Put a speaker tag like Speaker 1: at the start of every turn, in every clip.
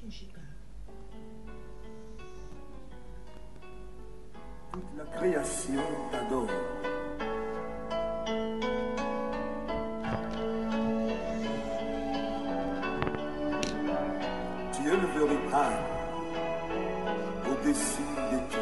Speaker 1: Toute la création t'adore. Tu es le véritable au-dessus de tout.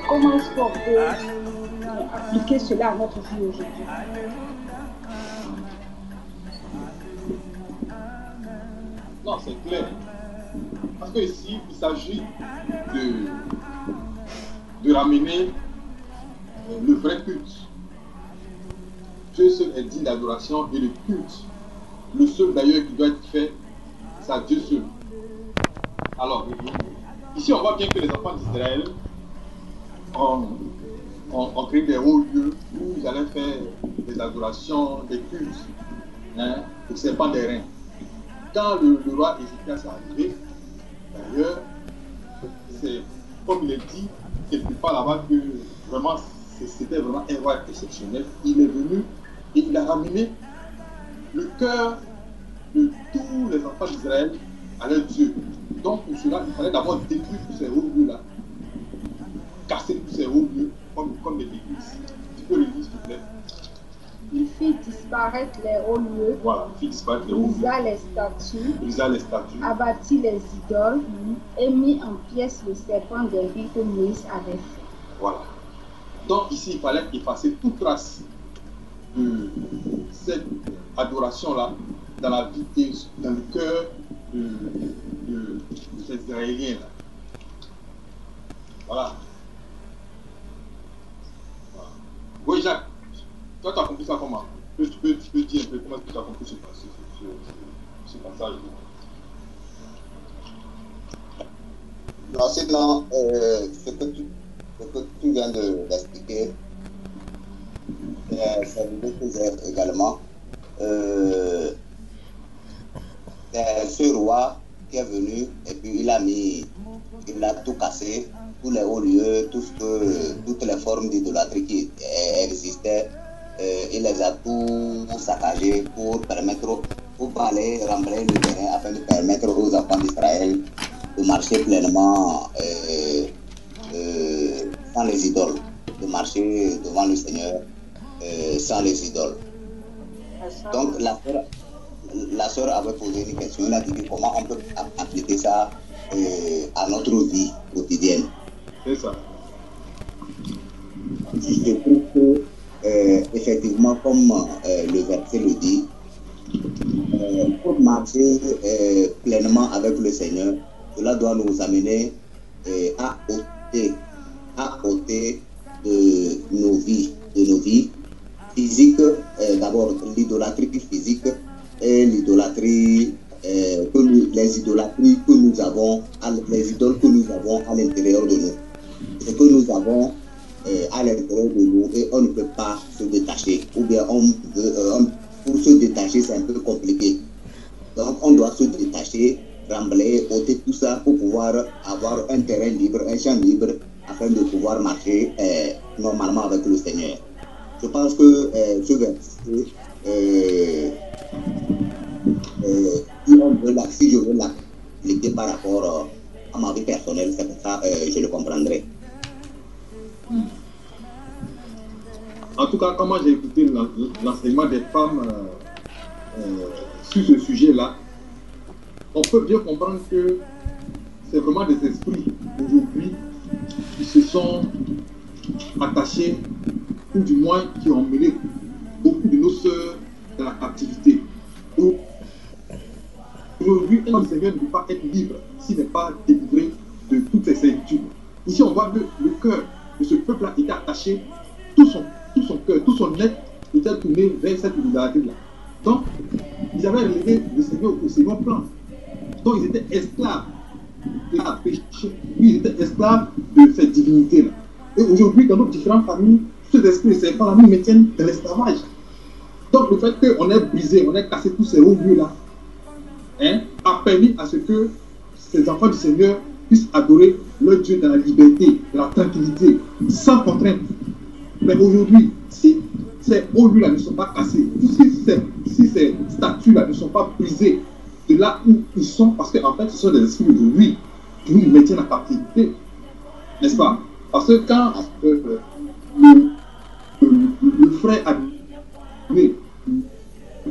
Speaker 2: Comment est-ce qu'on peut appliquer cela à notre vie aujourd'hui?
Speaker 3: Non, c'est clair. Parce que ici, il s'agit de ramener le vrai culte. Dieu seul est digne d'adoration et le culte, le seul d'ailleurs qui doit être fait, c'est à Dieu seul. Alors, ici on voit bien que les enfants d'Israël ont créé des hauts lieux où ils allaient faire des adorations, des cultes, hein, au serpent des reins. Quand le roi Ézéchias est arrivé, d'ailleurs, c'est comme il est dit quelque part là-bas que vraiment c'était vraiment un roi exceptionnel. Il est venu et il a ramené le cœur de tous les enfants d'Israël à leur Dieu. Donc pour cela, il fallait d'abord détruire tous ces hauts lieux-là, casser tous ces hauts lieux, comme les églises. Tu peux le dire, s'il te plaît.
Speaker 2: Il fit disparaître les hauts lieux,
Speaker 3: Voilà, il fit disparaître les hauts lieux,
Speaker 2: brisa les statues, abattit les idoles et mit en pièces le serpent des reins que Moïse avait fait.
Speaker 3: Voilà. Donc ici, il fallait effacer toute trace de cette adoration-là dans la vie et dans le cœur de ces Israéliens-là. Voilà. Oui, Jacques, toi, tu as compris ça comment? Tu peux dire un peu comment tu as compris ce passage?
Speaker 4: Non, sinon, ce que tu viens d'expliquer, ça veut dire également. Ce roi qui est venu et puis il a tout cassé, tous les hauts lieux, toutes les formes d'idolâtrie qui existaient, il les a tout saccagés pour aller remblayer le terrain afin de permettre aux enfants d'Israël de marcher pleinement sans les idoles, de marcher devant le Seigneur sans les idoles. Donc la sœur avait posé une question, elle a dit comment on peut appliquer ça à notre vie quotidienne.
Speaker 3: C'est ça.
Speaker 4: Je trouve que effectivement, comme le verset le dit, pour marcher pleinement avec le Seigneur, cela doit nous amener à ôter de nos vies physiques, d'abord l'idolâtrie physique et l'idolâtrie, les idolâtries que nous avons, les idoles que nous avons à l'intérieur de nous. Ce que nous avons à l'intérieur de nous et on ne peut pas se détacher. Ou bien pour se détacher, c'est un peu compliqué. Donc on doit se détacher, remblayer, ôter tout ça pour pouvoir avoir un terrain libre, un champ libre, afin de pouvoir marcher normalement avec le Seigneur. Je pense que ce verset, si je veux l'appliquer par rapport à ma vie personnelle, c'est pour ça je le comprendrai.
Speaker 3: En tout cas, quand moi j'ai écouté l'enseignement des femmes sur ce sujet-là, on peut bien comprendre que c'est vraiment des esprits aujourd'hui qui se sont attachés, ou du moins qui ont mêlé beaucoup de nos sœurs dans la captivité. Aujourd'hui, un Seigneur ne peut pas être libre s'il n'est pas délivré de toutes ces servitudes. Ici, on voit que le cœur de ce peuple-là était attaché, tout son cœur, tout son être était tourné vers cette idolâtrie-là. Donc, ils avaient relégué le Seigneur au second plan. Donc, ils étaient esclaves de la péché. Oui, ils étaient esclaves de cette divinité-là. Et aujourd'hui, dans nos différentes familles, ce ces esprits de serpent nous maintiennent dans l'esclavage. Donc le fait qu'on ait brisé, on ait cassé tous ces hauts lieux-là, hein, a permis à ce que ces enfants du Seigneur puissent adorer leur Dieu dans la liberté, dans la tranquillité, sans contrainte. Mais aujourd'hui, si ces hauts lieux-là ne sont pas cassés, si ces statues-là ne sont pas brisées de là où ils sont, parce qu'en fait, ce sont des esprits de lui qui nous maintiennent en captivité, n'est-ce pas? Parce que quand le frère a donné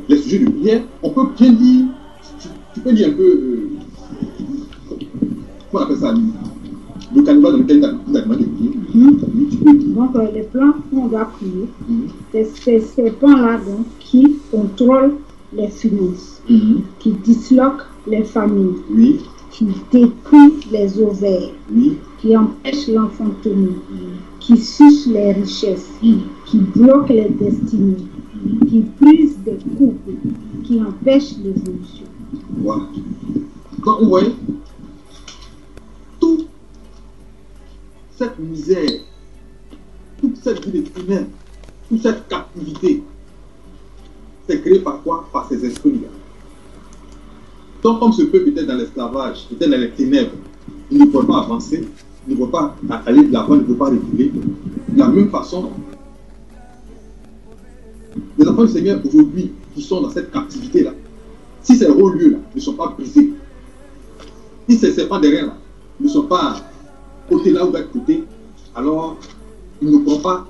Speaker 3: les sujets de prière, on peut bien dire, tu peux dire un peu, comment on appelle ça, le canevas dans lequel tu as demandé de prier.
Speaker 2: Donc, les plans où on doit prier, c'est ces plans-là qui contrôlent les finances, qui disloquent les familles, qui détruisent les ovaires, qui empêchent l'enfantement, qui sucent les richesses, qui bloquent les destinées, qui brisent des couples, qui empêchent l'évolution.
Speaker 3: Voilà. Donc, vous voyez, toute cette misère, toute cette vie de ténèbres, toute cette captivité, c'est créé par quoi? Par ces esprits-là. Donc, comme ce peuple était dans l'esclavage, était dans les ténèbres, il ne peut pas avancer, il ne peut pas aller de l'avant, il ne peut pas reculer. De la même façon, les enfants du Seigneur aujourd'hui qui sont dans cette captivité-là, si ces hauts lieux-là ne sont pas brisés, si ces serpents derrière-là ne sont pas côté là ou de côté, alors ils ne pourront pas,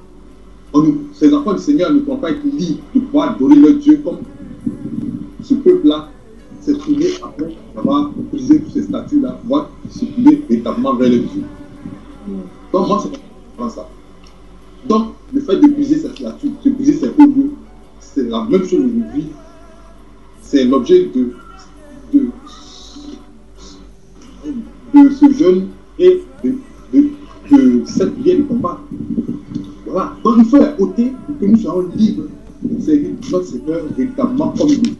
Speaker 3: ces enfants du Seigneur ne pourront pas être libres de pouvoir adorer leur Dieu comme ce peuple-là s'est tourné après avoir brisé tous ces statuts-là, pouvoir se tourner véritablement vers le Dieu. Donc moi, c'est pas ça. Donc, le fait de briser cette statue, de briser ces hauts lieux, c'est la même chose aujourd'hui. C'est l'objet de ce jeûne et de cette prière de combat. Voilà. Donc il faut ôter pour que nous soyons libres de servir notre Seigneur véritablement comme lui.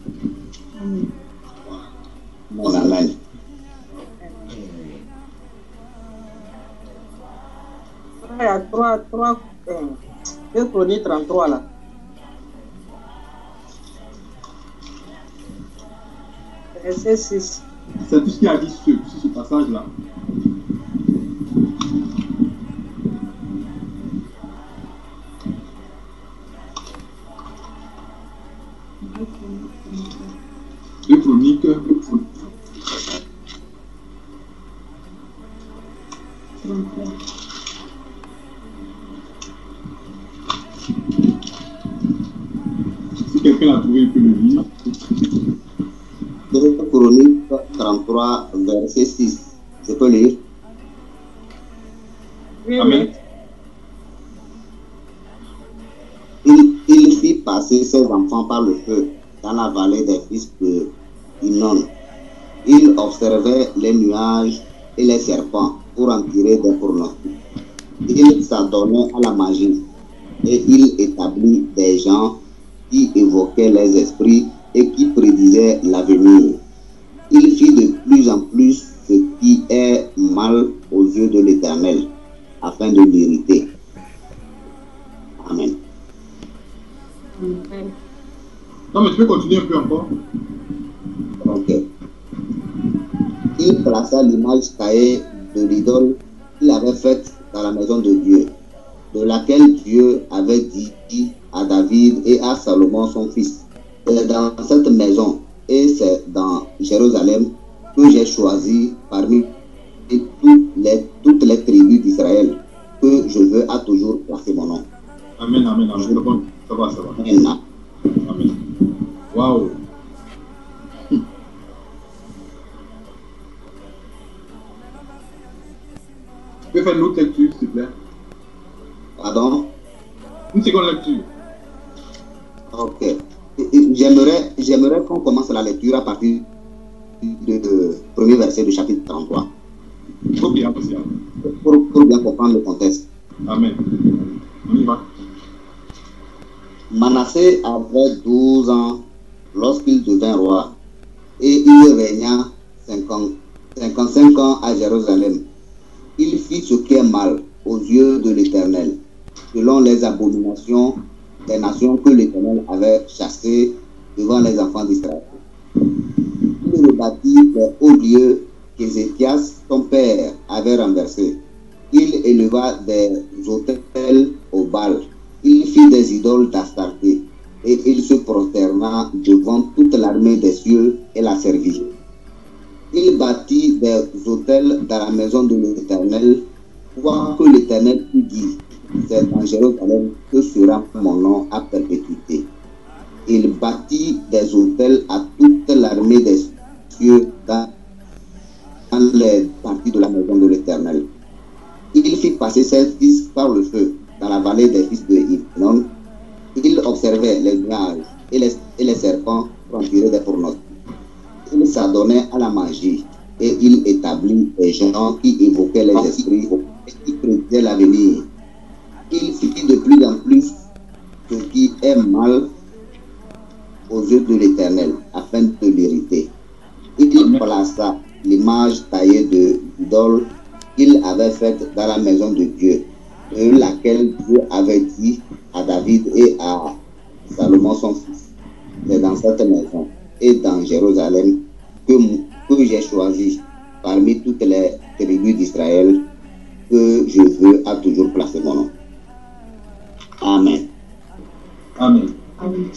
Speaker 4: Voilà.
Speaker 5: Il y a 2 Chroniques 33 là. Verset 6.
Speaker 3: C'est tout ce qu'il a dit sur ce passage-là. Deux Chroniques
Speaker 2: 33.
Speaker 3: Si quelqu'un l'a trouvé, il peut le lire.
Speaker 4: 2 Chroniques 33, verset 6. Je peux lire?
Speaker 5: Oui,
Speaker 3: Amen.
Speaker 4: Il fit passer ses enfants par le feu dans la vallée des fils de Hinnom. Il observait les nuages et les serpents pour en tirer des pronostics. Il s'adonnait à la magie et il établit des gens qui évoquaient les esprits et qui prédisaient l'avenir. Il fit de plus en plus ce qui est mal aux yeux de l'Éternel, afin de l'irriter. Amen.
Speaker 3: Non, mais tu peux continuer un peu encore.
Speaker 4: Ok. Il plaça l'image taillée de l'idole qu'il avait faite dans la maison de Dieu, de laquelle Dieu avait dit à David et à Salomon son fils: c'est dans cette maison et c'est dans Jérusalem que j'ai choisi parmi toutes les tribus d'Israël que je veux à toujours placer mon nom.
Speaker 3: Amen, amen, amen. Ça va.
Speaker 4: Amen.
Speaker 3: Amen. Waouh. Tu peux faire une autre lecture, s'il te plaît?
Speaker 4: Pardon?
Speaker 3: Une seconde lecture.
Speaker 4: Ok. J'aimerais qu'on commence la lecture à partir du premier verset du chapitre 33.
Speaker 3: Ok, apprécié.
Speaker 4: Pour bien comprendre le contexte.
Speaker 3: Amen. On y va.
Speaker 4: Manassé avait 12 ans lorsqu'il devint roi, et il régna 55 ans à Jérusalem. Il fit ce qui est mal aux yeux de l'Éternel, selon les abominations des nations que l'Éternel avait chassées devant les enfants d'Israël. Il rebâtit les hauts lieux qu'Ézéchias, son père, avait renversés. Il éleva des autels au Baal. Il fit des idoles d'Astarté. Et il se prosterna devant toute l'armée des cieux et la servit. Il bâtit des autels dans la maison de l'Éternel, quoique l'Éternel eût dit, c'est dans Jérusalem que sera mon nom à perpétuité. Il bâtit des autels à toute l'armée des cieux dans les parties de la maison de l'Éternel. Il fit passer ses fils par le feu dans la vallée des fils de Hinnom. Il observait les nuages et les serpents pour en tirer des pronostics. Il s'adonnait à la magie et il établit des gens qui évoquaient les esprits et qui prédisaient l'avenir. Il fit de plus en plus ce qui est mal aux yeux de l'Éternel afin de l'irriter. Il plaça l'image taillée de l'idole qu'il avait faite dans la maison de Dieu, de laquelle Dieu avait dit à David et à Salomon son fils, c'est dans cette maison et dans Jérusalem que j'ai choisi parmi toutes les tribus d'Israël que je veux à toujours placer mon nom. Amen.
Speaker 3: Amen.
Speaker 2: Amen.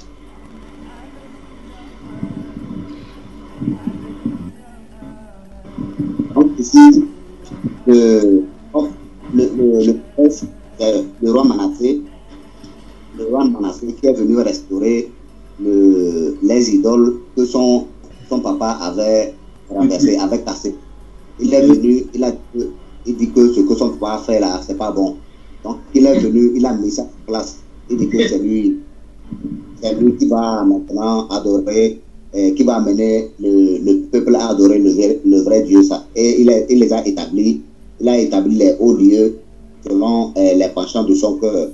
Speaker 4: Donc ici, le roi Manassé qui est venu restaurer les idoles que son papa avait renversées, avait cassées. Il est venu, il dit que ce que son papa a fait là, c'est pas bon. Donc il est venu, il a mis ça en place. Il dit que c'est lui qui va maintenant adorer, qui va amener le peuple à adorer le vrai Dieu. Ça. Et il les a établis. Il a établi les hauts lieux selon les penchants de son cœur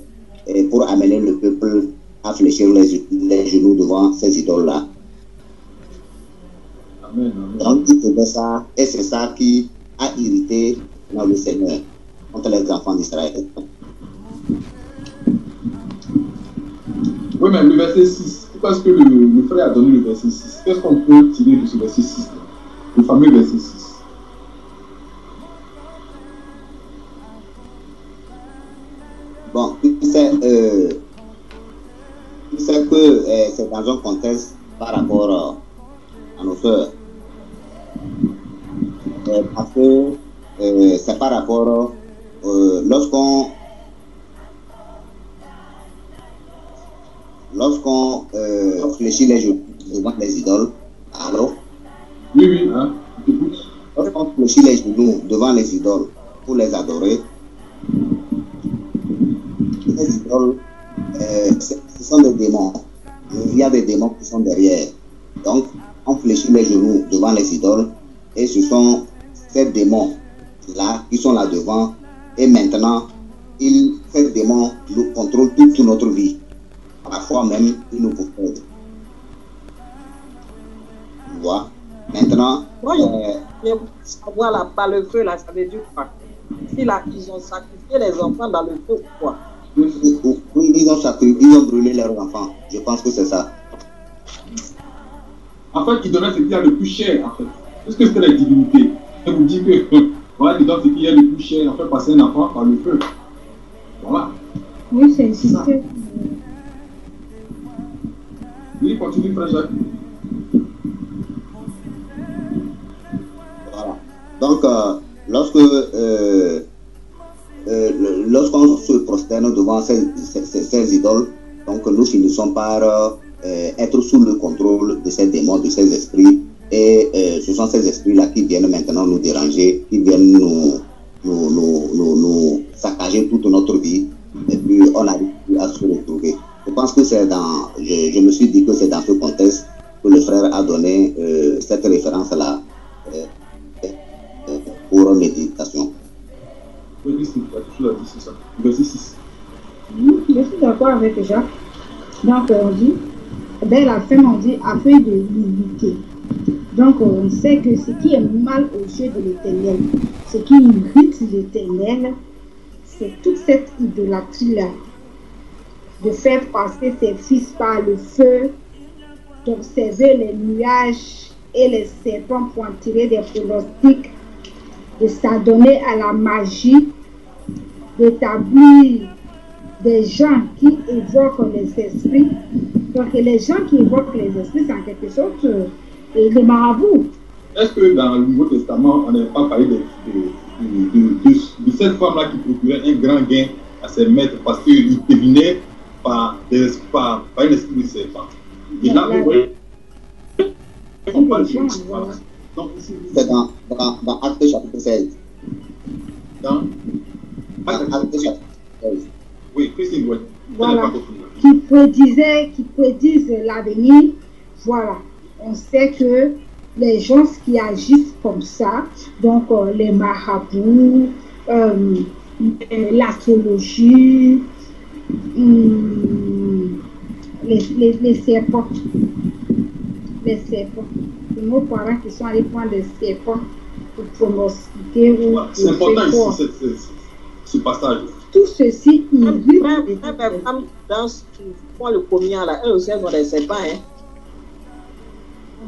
Speaker 4: pour amener le peuple à fléchir les genoux devant ces idoles-là.
Speaker 3: Amen.
Speaker 4: Donc, il faisait ça, et c'est ça qui a irrité le Seigneur contre les enfants d'Israël.
Speaker 3: Oui, mais le verset 6, pourquoi est-ce que le frère a donné le verset 6? Qu'est-ce qu'on peut tirer de ce verset 6? Le fameux verset 6.
Speaker 4: Bon, tu sais que c'est dans un contexte par rapport à nos sœurs. Parce que c'est par rapport lorsqu'on fléchit les genoux devant les idoles. Alors,
Speaker 3: Oui, hein, je t'écoute.
Speaker 4: lorsqu'on fléchit les genoux devant les idoles pour les adorer, les idoles, ce sont des démons. Il y a des démons qui sont derrière. Donc, on fléchit les genoux devant les idoles et ce sont ces démons-là qui sont là devant. Et maintenant, ces démons nous contrôlent toute notre vie. Parfois même, ils nous possèdent. Tu vois? Maintenant,
Speaker 5: Moi, je savoir là, par le feu, là, ça veut dire quoi? Si là, ils ont sacrifié les enfants dans le feu ou quoi?
Speaker 4: oui, ils ont brûlé leurs enfants. Je pense que c'est ça.
Speaker 3: En fait, il donnait ce qu'il y a le plus cher, en fait. Parce que c'était la divinité. Et vous dites que, voilà, il donne ce qu'il y a le plus cher, en fait, passer un enfant par le feu. Voilà.
Speaker 2: Oui, c'est un système.
Speaker 3: Oui, continue, frère Jacques.
Speaker 4: Voilà. Donc, lorsqu'on se prosterne devant ces idoles, donc nous finissons par être sous le contrôle de ces démons, de ces esprits. Et ce sont ces esprits-là qui viennent maintenant nous déranger, qui viennent nous saccager toute notre vie. Et puis on n'arrive plus à se retrouver. Je pense que c'est dans... Je me suis dit que c'est dans ce contexte que le frère a donné cette référence-là pour méditation.
Speaker 3: Oui, tu as toujours dit, c'est ça. Verset 6.
Speaker 2: Je suis d'accord avec Jacques. Donc, on dit, dès la fin, on dit, afin de l'unité. Donc, on sait que ce qui est mal aux yeux de l'Éternel, ce qui irrite l'Éternel, c'est toute cette idolâtrie-là, de faire passer ses fils par le feu, d'observer les nuages et les serpents pour en tirer des pronostics, de s'adonner à la magie, d'établir des gens qui évoquent les esprits. Donc les gens qui évoquent les esprits, c'est en quelque sorte les marabouts.
Speaker 3: Est-ce que dans le Nouveau Testament, on n'a pas parlé de cette femme-là qui procurait un grand gain à ses maîtres parce qu'il devinait par un esprit de serpent? Et là, vous voyez, on parle de voilà. Donc,
Speaker 4: c'est dans Actes chapitre 16.
Speaker 3: Dans
Speaker 4: Actes chapitre 16.
Speaker 3: Oui, Christine, oui.
Speaker 2: Voilà. Qui prédisent l'avenir. Voilà. On sait que les gens qui agissent comme ça, donc les marabouts, l'astrologie, les serpents. Les serpents. Nos parents qui sont allés prendre des serpents pour pronostiquer ou
Speaker 3: c'est important ici, ce passage.
Speaker 2: Tout ceci irrite.
Speaker 5: Même les femmes dansent, qui font le combien là, elles aussi elles ont des serpents. Hein?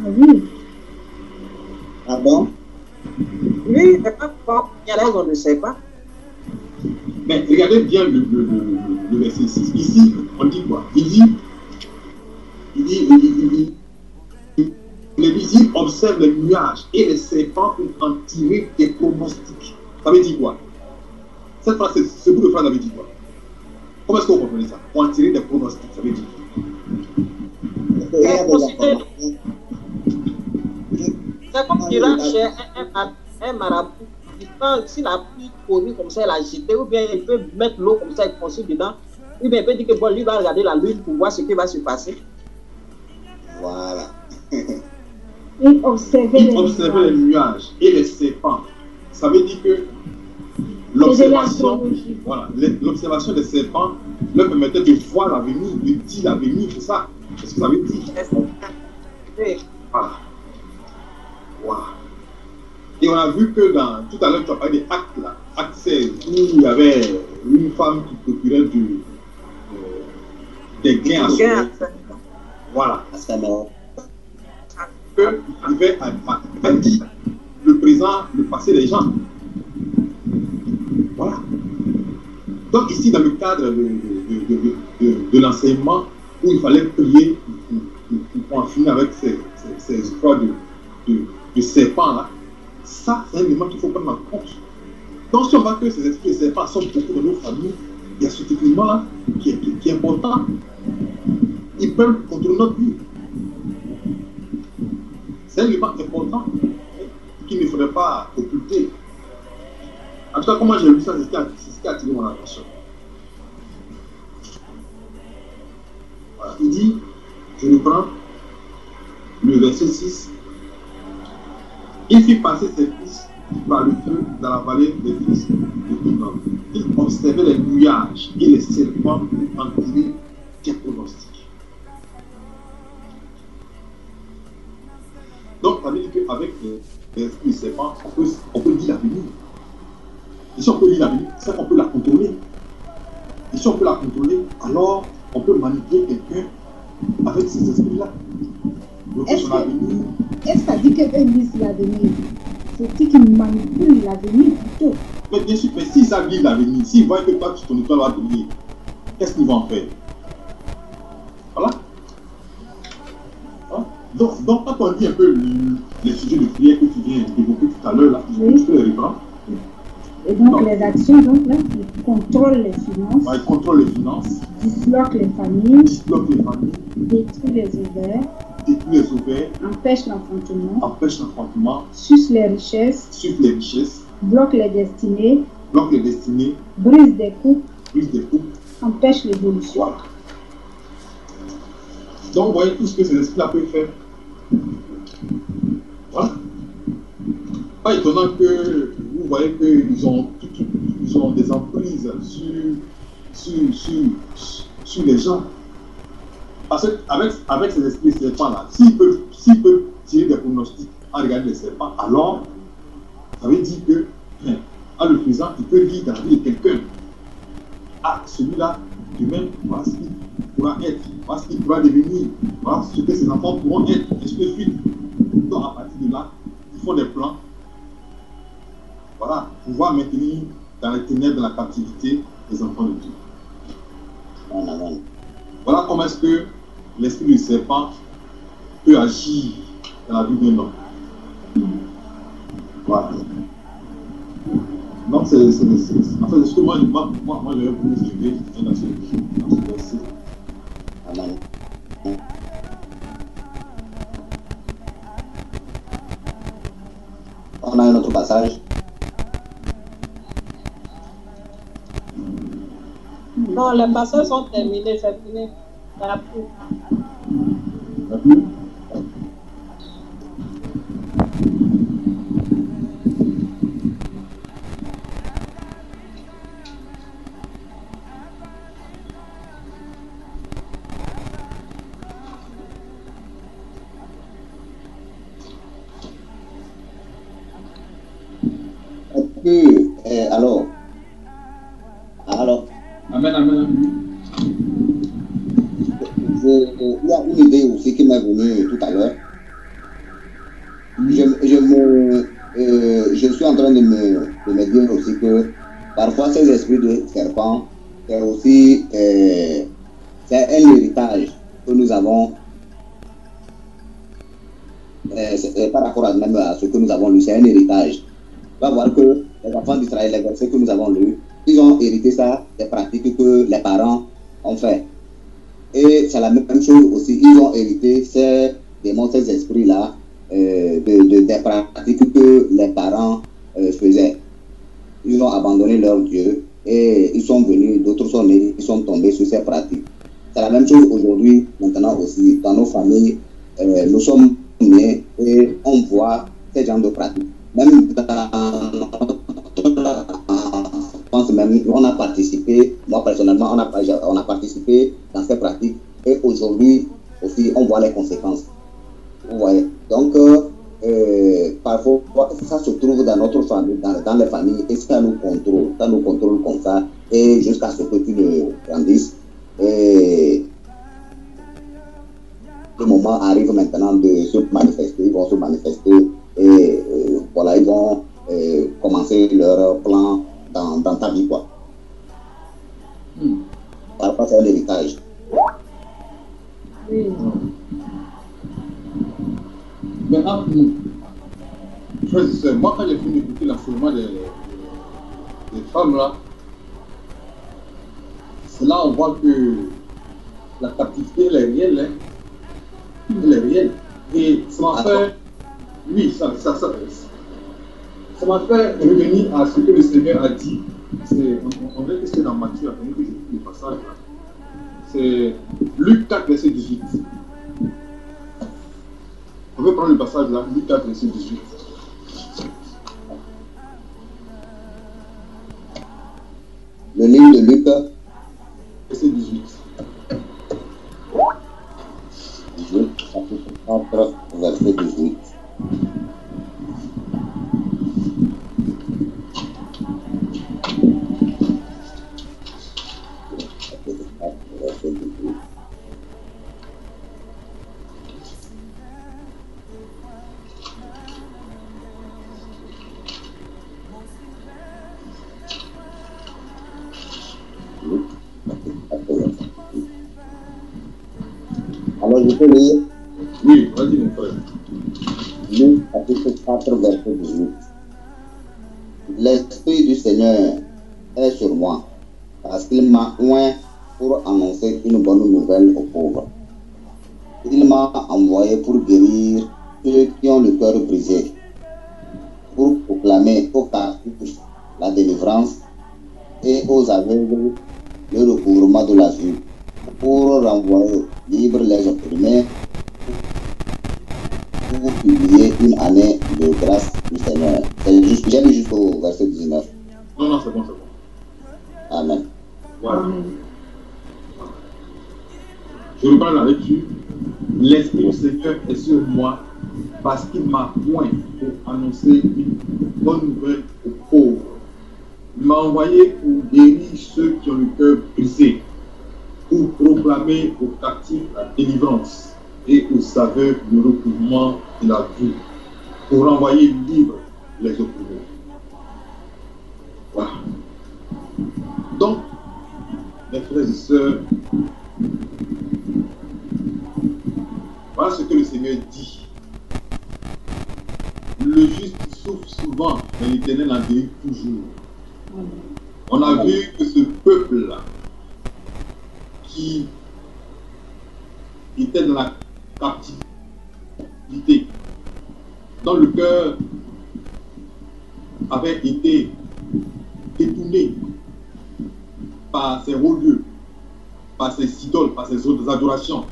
Speaker 2: Ah oui.
Speaker 5: Ah bon? Oui, les femmes font elles ont des serpents.
Speaker 3: Mais regardez bien le verset 6. Ici, on dit quoi? Il dit les visibles observent les nuages et les serpents pour en tirer des pronostics. Ça veut dire quoi? Cette phrase, ce bout de phrase, ça veut dire quoi? Comment est-ce qu'on comprenait ça? Pour en tirer des pronostics, ça veut dire
Speaker 5: c'est comme qu'il rentre chez un marabout. S'il a pris produit comme ça, il a jeté, ou bien il peut mettre l'eau comme ça, il consulte dedans, ou bien il peut dire que bon, lui va regarder la lune pour voir ce qui va se passer.
Speaker 4: Voilà.
Speaker 2: Il observait
Speaker 3: les nuages et les serpents. Ça veut dire que l'observation des serpents leur permettait de voir l'avenir, de dire l'avenir, c'est ça. C'est ce que ça veut dire.
Speaker 5: Oui.
Speaker 3: Voilà. Wow. Et on a vu que tout à l'heure, tu as parlé des actes là, acte 16, où il y avait une femme qui procurait des gains à son. Voilà. Que arrivait à dire le présent, le passé des gens. Voilà. Donc ici, dans le cadre de l'enseignement, où il fallait prier pour en finir avec ces histoires de serpents là, ça, c'est un élément qu'il faut prendre en compte. Donc si on voit que ces esprits de serpents sont beaucoup dans nos familles, il y a ce élément là qui est important. Ils peuvent contrôler notre vie. C'est un élément important qu'il ne faudrait pas occulter. En tout cas, comment j'ai vu ça, c'est ce qui a attiré mon attention. Voilà. Il dit, je reprends le verset 6. Il fit passer ses fils par le feu dans la vallée des fils de Hinnom. Il observait les nuages et les serpents en tirer des pronostics. Donc, ça veut dire qu'avec les serpents, on peut dire l'avenir. Et si on peut lire l'avenir, c'est qu'on peut la contrôler. Et si on peut la contrôler, alors on peut manipuler quelqu'un avec ces esprits-là.
Speaker 2: Est-ce que ça dit qu'eux lisent l'avenir? C'est-à-dire qu'ils manipulent l'avenir plutôt.
Speaker 3: Mais bien sûr, mais s'ils savent lire l'avenir, s'ils voient que toi, ton étoile va briller, qu'est-ce qu'ils vont en faire? Voilà. Hein? Donc, quand on dit un peu les sujets de prière que tu viens d'évoquer tout à l'heure, là, tu peux les reprendre.
Speaker 2: Et donc, les actions, donc là, ils contrôlent les finances.
Speaker 3: Ils contrôlent les finances.
Speaker 2: Disloquent les familles.
Speaker 3: Détruisent
Speaker 2: les ovaires. Empêchent l'enfantement. Sucent les richesses. Bloquent les destinées. Brisent des couples. Empêchent l'évolution.
Speaker 3: Voilà. Donc, vous voyez tout ce que ces esprits-là peuvent faire. Voilà. Pas étonnant que vous voyez qu'ils ont des emprises sur les gens. Parce qu'avec ces esprits serpents-là, s'ils peuvent tirer des pronostics en regardant les serpents, alors ça veut dire que, en le faisant, il peut lire dans la vie de quelqu'un. ah, celui-là, demain, voilà ce qu'il pourra être, voilà ce qu'il pourra devenir, voilà ce que ses enfants pourront être, ainsi de suite. Donc, à partir de là, il faut des plans. Voilà, pouvoir maintenir dans les ténèbres, dans la captivité, les enfants de Dieu. Voilà comment est-ce que l'esprit du serpent peut agir dans la vie d'un homme. Voilà. Donc, c'est en fait, ce que moi j'aurais voulu suivre dans ce verset.
Speaker 4: Amen. On a un autre passage.
Speaker 5: Non, les passages sont terminés, c'est fini. La pluie.
Speaker 3: La pluie.
Speaker 4: Alors.
Speaker 3: Amen, amen.
Speaker 4: Il y a une idée aussi qui m'est venue tout à l'heure. Je suis en train de me dire aussi que parfois ces esprits de serpent, c'est aussi c'est un héritage que nous avons par rapport même à ce que nous avons lu, c'est un héritage. On va voir que les enfants d'Israël, les versets que nous avons lus, ils ont hérité ça des pratiques que les parents ont fait. Et c'est la même chose aussi, ils ont hérité ces démons, ces esprits-là, des pratiques que les parents faisaient. Ils ont abandonné leur Dieu et ils sont venus, d'autres sont nés, ils sont tombés sur ces pratiques. C'est la même chose aujourd'hui, maintenant aussi, dans nos familles, nous sommes nés et on voit ces genres de pratiques. Même on a participé, moi personnellement, on a participé dans ces pratiques et aujourd'hui aussi on voit les conséquences. Vous voyez? Donc, parfois, ça se trouve dans notre famille, dans les familles, et ça nous contrôle comme ça, et jusqu'à ce que tu le grandisses. Et le moment arrive maintenant de se manifester, ils vont se manifester, et voilà, ils vont commencer leur plan dans ta vie, quoi. Parfois, c'est un héritage.
Speaker 5: Oui.
Speaker 3: Maintenant, moi quand j'ai fini d'écouter l'enseignement des femmes là, c'est là on voit que la captivité elle est réelle, hein. Elle est réelle. Et ça m'a fait, oui, ça m'a fait revenir à ce que le Seigneur a dit. On dirait que c'est dans Matthieu, attendez que j'écoute le passage là. C'est Luc 4, verset 18. On peut prendre le passage là, Luc 4, verset 18.
Speaker 4: Le livre de Luc,
Speaker 3: verset 18.
Speaker 4: Luc, chapitre 4, verset 18. Alors, je peux lire?
Speaker 3: Oui, vas-y mon frère.
Speaker 4: Luc, chapitre 4, verset 18. L'Esprit du Seigneur est sur moi, parce qu'il m'a oint pour annoncer une bonne nouvelle aux pauvres. Il m'a envoyé pour guérir ceux qui ont le cœur brisé, pour proclamer aux captifs la délivrance et aux aveugles le recouvrement de la vue, pour renvoyer libres les opprimés, pour publier une année de grâce du Seigneur. J'ai lu jusqu'au verset 19.
Speaker 3: Non, c'est bon, c'est bon.
Speaker 4: Amen.
Speaker 3: Voilà. Je reprends la lecture. L'Esprit du Seigneur est sur moi parce qu'il m'a oint pour annoncer une bonne nouvelle aux pauvres. Il m'a envoyé pour guérir ceux qui ont le cœur brisé, pour proclamer aux captifs la délivrance et aux aveugles le recouvrement de la vue, pour renvoyer libres les opprimés. Voilà. Donc, mes frères et sœurs, voilà ce que le Seigneur dit. Le juste souffre souvent, mais l'Éternel en délivre toujours. On a vu que ce peuple-là, qui était dans la captivité, dont le cœur avait été détourné par ses hauts lieux, par ses idoles, par ses autres adorations,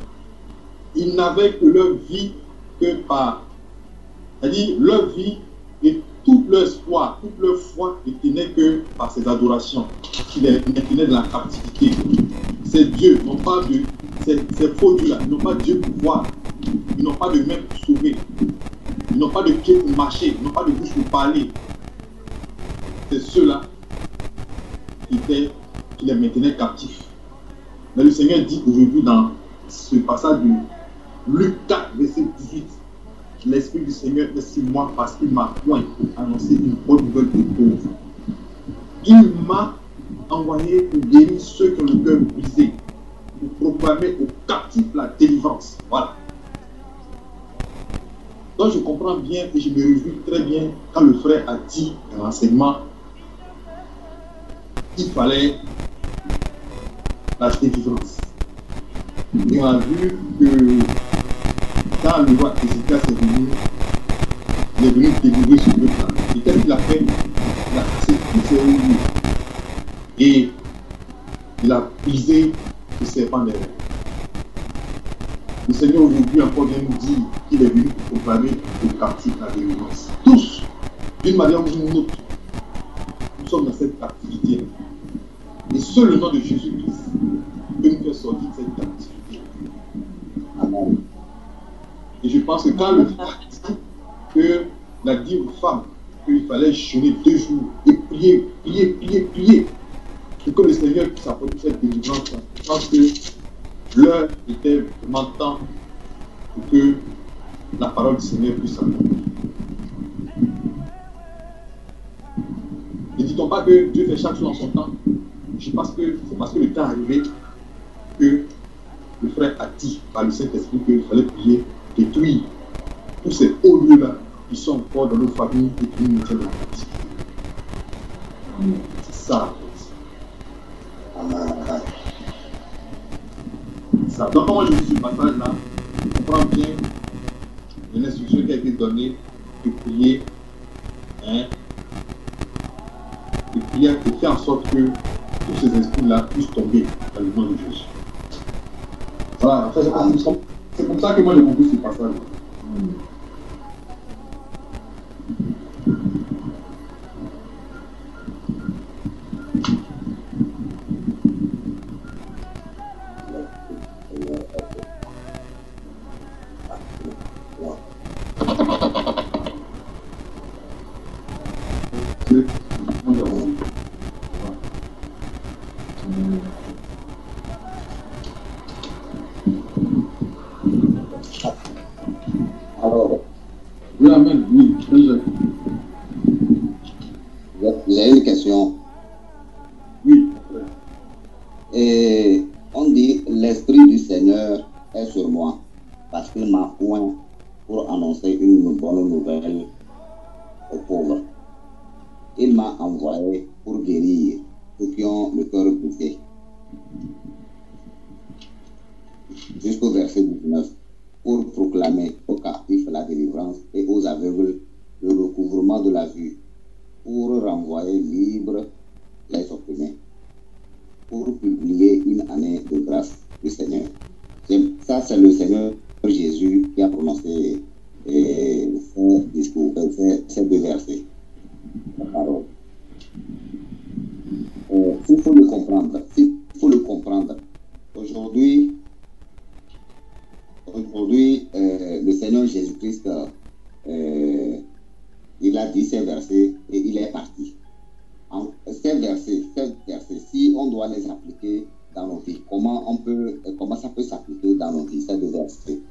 Speaker 3: ils n'avaient que leur vie que par, c'est-à-dire leur vie et tout leur espoir, toute leur foi ne tenait que par ces adorations qui les maintenaient dans la captivité. Ces dieux n'ont pas de, ces faux dieux-là, ils n'ont pas de Dieu pour voir, ils n'ont pas de main pour sauver, ils n'ont pas de pied pour marcher, ils n'ont pas de bouche pour parler. C'est ceux-là qui les maintenaient captifs. Mais le Seigneur dit aujourd'hui dans ce passage de Luc 4, verset 18, l'Esprit du Seigneur est sur moi parce qu'il m'a point pour annoncer une bonne nouvelle aux pauvres. Il m'a envoyé pour guérir ceux qui ont le cœur brisé, pour proclamer aux captifs la délivrance. Voilà. Donc je comprends bien et je me réjouis très bien quand le frère a dit dans l'enseignement qu'il fallait la délivrance. Et on a vu que quand le roi Ézéchias est venu, il est venu délivrer ce peuple-là. Et qu'est-ce qu'il a fait? Il a cassé tous ses roues et il a brisé le serpent des reins. Le Seigneur aujourd'hui encore vient nous dire qu'il est venu pour proclamer aux captifs la délivrance. Tous, d'une manière ou d'une autre, nous sommes dans cette captivité. Et seul le nom de Jésus-Christ peut nous faire sortir de cette captivité. Amen. Et je pense que quand le frère dit que la dit aux femmes qu'il fallait jeûner 2 jours et prier, et que le Seigneur puisse apporter cette délivrance, je pense que l'heure était vraiment temps pour que la parole du Seigneur puisse s'accomplir. Ne dit-on pas que Dieu fait chaque chose en son temps? Je pense que c'est parce que le temps est arrivé que le frère a dit par le Saint-Esprit qu'il fallait prier, détruire tous ces hauts lieux-là qui sont encore dans nos familles et qui nous mettent dans la captivité. C'est ça. Ça. Donc, comment je lis ce passage-là, je comprends bien l'instruction qui a été donnée de prier, de prier et faire en sorte que tous ces esprits-là puissent tomber dans le nom de Jésus. Voilà, c'est comme ça que moi j'ai compris ce passage-là.
Speaker 4: J'ai une question.
Speaker 3: Oui.
Speaker 4: Et on dit l'Esprit du Seigneur est sur moi parce qu'il m'a oint pour annoncer une bonne nouvelle aux pauvres. Il m'a envoyé pour guérir ceux qui ont le cœur brisé. Jusqu'au verset 19. Pour proclamer aux captifs la délivrance et aux aveugles le recouvrement de la vue, pour renvoyer libres les opprimés, pour publier une année de grâce du Seigneur. Ça, c'est le Seigneur Jésus qui a prononcé ces discours, ces 2 versets. La parole. Il faut le comprendre. Aujourd'hui, le Seigneur Jésus-Christ, il a dit ces versets et il est parti. Ces doit les appliquer dans nos vies? Comment ça peut s'appliquer dans nos vies, ces deux versets?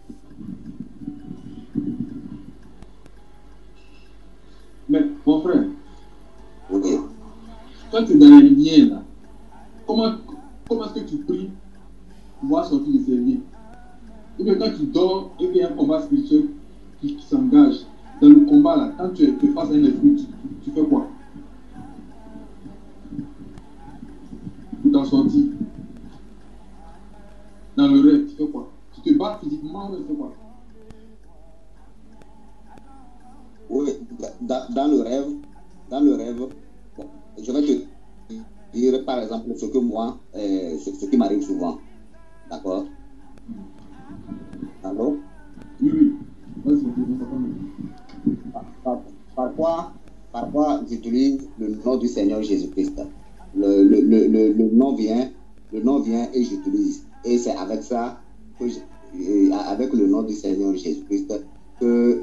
Speaker 3: Mais, mon frère,
Speaker 4: Oui.
Speaker 3: quand tu es dans la lumière, là, comment est-ce que tu pries pour pouvoir sortir de ces vies? Et bien, quand tu dors, et qu'il y a un combat spirituel qui s'engage dans le combat, là, quand tu es face à un esprit, tu fais quoi pour t'en sortir? Dans le rêve, tu fais quoi? Tu te bats physiquement, tu fais quoi?
Speaker 4: Oui, dans le rêve, bon, je vais te dire par exemple ce que moi, ce qui m'arrive souvent. D'accord? Allô?
Speaker 3: Oui.
Speaker 4: Parfois, j'utilise le nom du Seigneur Jésus-Christ. Le nom vient et j'utilise. Et c'est avec ça, avec le nom du Seigneur Jésus-Christ, que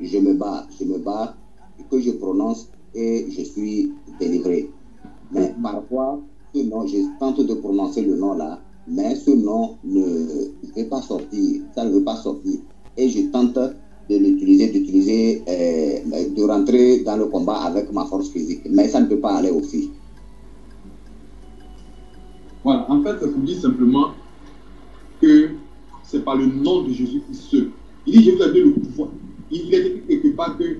Speaker 4: je me bats, que je prononce et je suis délivré. Mais parfois, ce nom, je tente de prononcer le nom là, mais ce nom ne veut pas sortir, ça ne veut pas sortir. Et je tente de l'utiliser, de rentrer dans le combat avec ma force physique, mais ça ne peut pas aller aussi.
Speaker 3: Voilà, en fait, ça vous dit simplement que c'est par le nom de Jésus-Christ seul. Il dit, je vous ai donné le pouvoir. Il est écrit quelque part que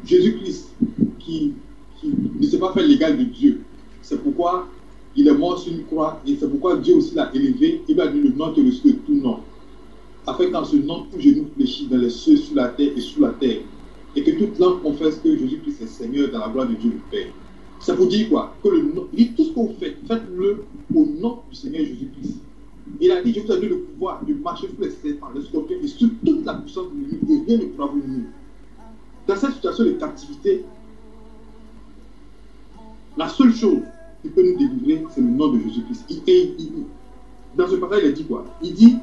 Speaker 3: Jésus-Christ, qui ne s'est pas fait l'égal de Dieu, c'est pourquoi il est mort sur une croix, et c'est pourquoi Dieu aussi l'a élevé, il lui a donné le nom qui est au-dessus de tout nom. Afin qu'en ce nom, tout genou fléchit dans les cieux, sur la terre et sous la terre, et que toute langue confesse que Jésus-Christ est Seigneur dans la gloire de Dieu le Père. Ça vous dit quoi? Que le nom, il dit tout ce que vous faites, faites-le au nom du Seigneur Jésus-Christ. Il a dit, je vous ai donné le pouvoir de marcher sur les serpents, les scorpions et sur toute la puissance de l'ennemi, et rien ne pourra vous nuire. Dans cette situation de captivité, la seule chose qui peut nous délivrer, c'est le nom de Jésus-Christ. Dans ce passage, il a dit quoi? Il dit,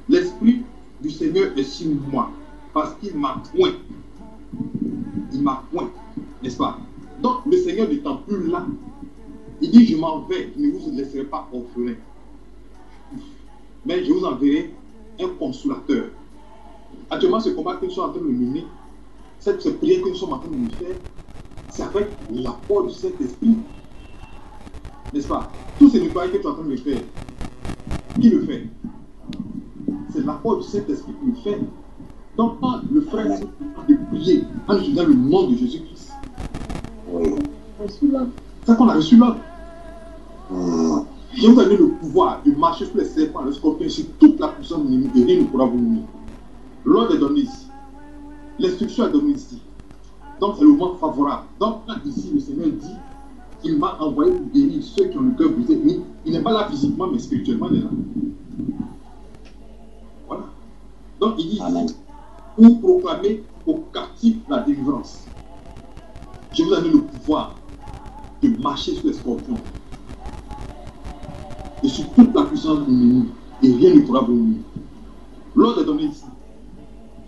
Speaker 3: l'Esprit du Seigneur est sur moi, parce qu'il m'a point. Il m'a point, n'est-ce pas? Donc, le Seigneur n'étant plus là, il dit, je m'en vais, je ne vous laisserai pas orphelin. Mais je vous enverrai un consolateur. Actuellement, ce combat que nous sommes en train de mener, cette prière que nous sommes en train de faire, c'est avec l'apport de cet esprit. N'est-ce pas? Tous ces nettoyages que tu es en train de faire, qui le fait? C'est l'apport de cet esprit qui le fait. Donc, quand le frère est en train de prier en utilisant le nom de Jésus-Christ, c'est qu'on a reçu l'ordre. Je vous ai donné le pouvoir de marcher sur les serpents, les scorpions, sur toute la puissance de l'ennemi, et rien ne pourra vous nuire. L'ordre est donné ici. L'instruction est donnée ici. Donc c'est le moment favorable. Donc quand ici le Seigneur dit, il m'a envoyé pour guérir ceux qui ont le cœur brisé. Mais il n'est pas là physiquement, mais spirituellement il est là. Voilà. Donc il dit ici, pour proclamer aux captifs la délivrance. Je vous ai donné le pouvoir de marcher sur les scorpions et sur toute la puissance de l'ennemi, et rien ne pourra vous nuire. L'ordre est donné ici.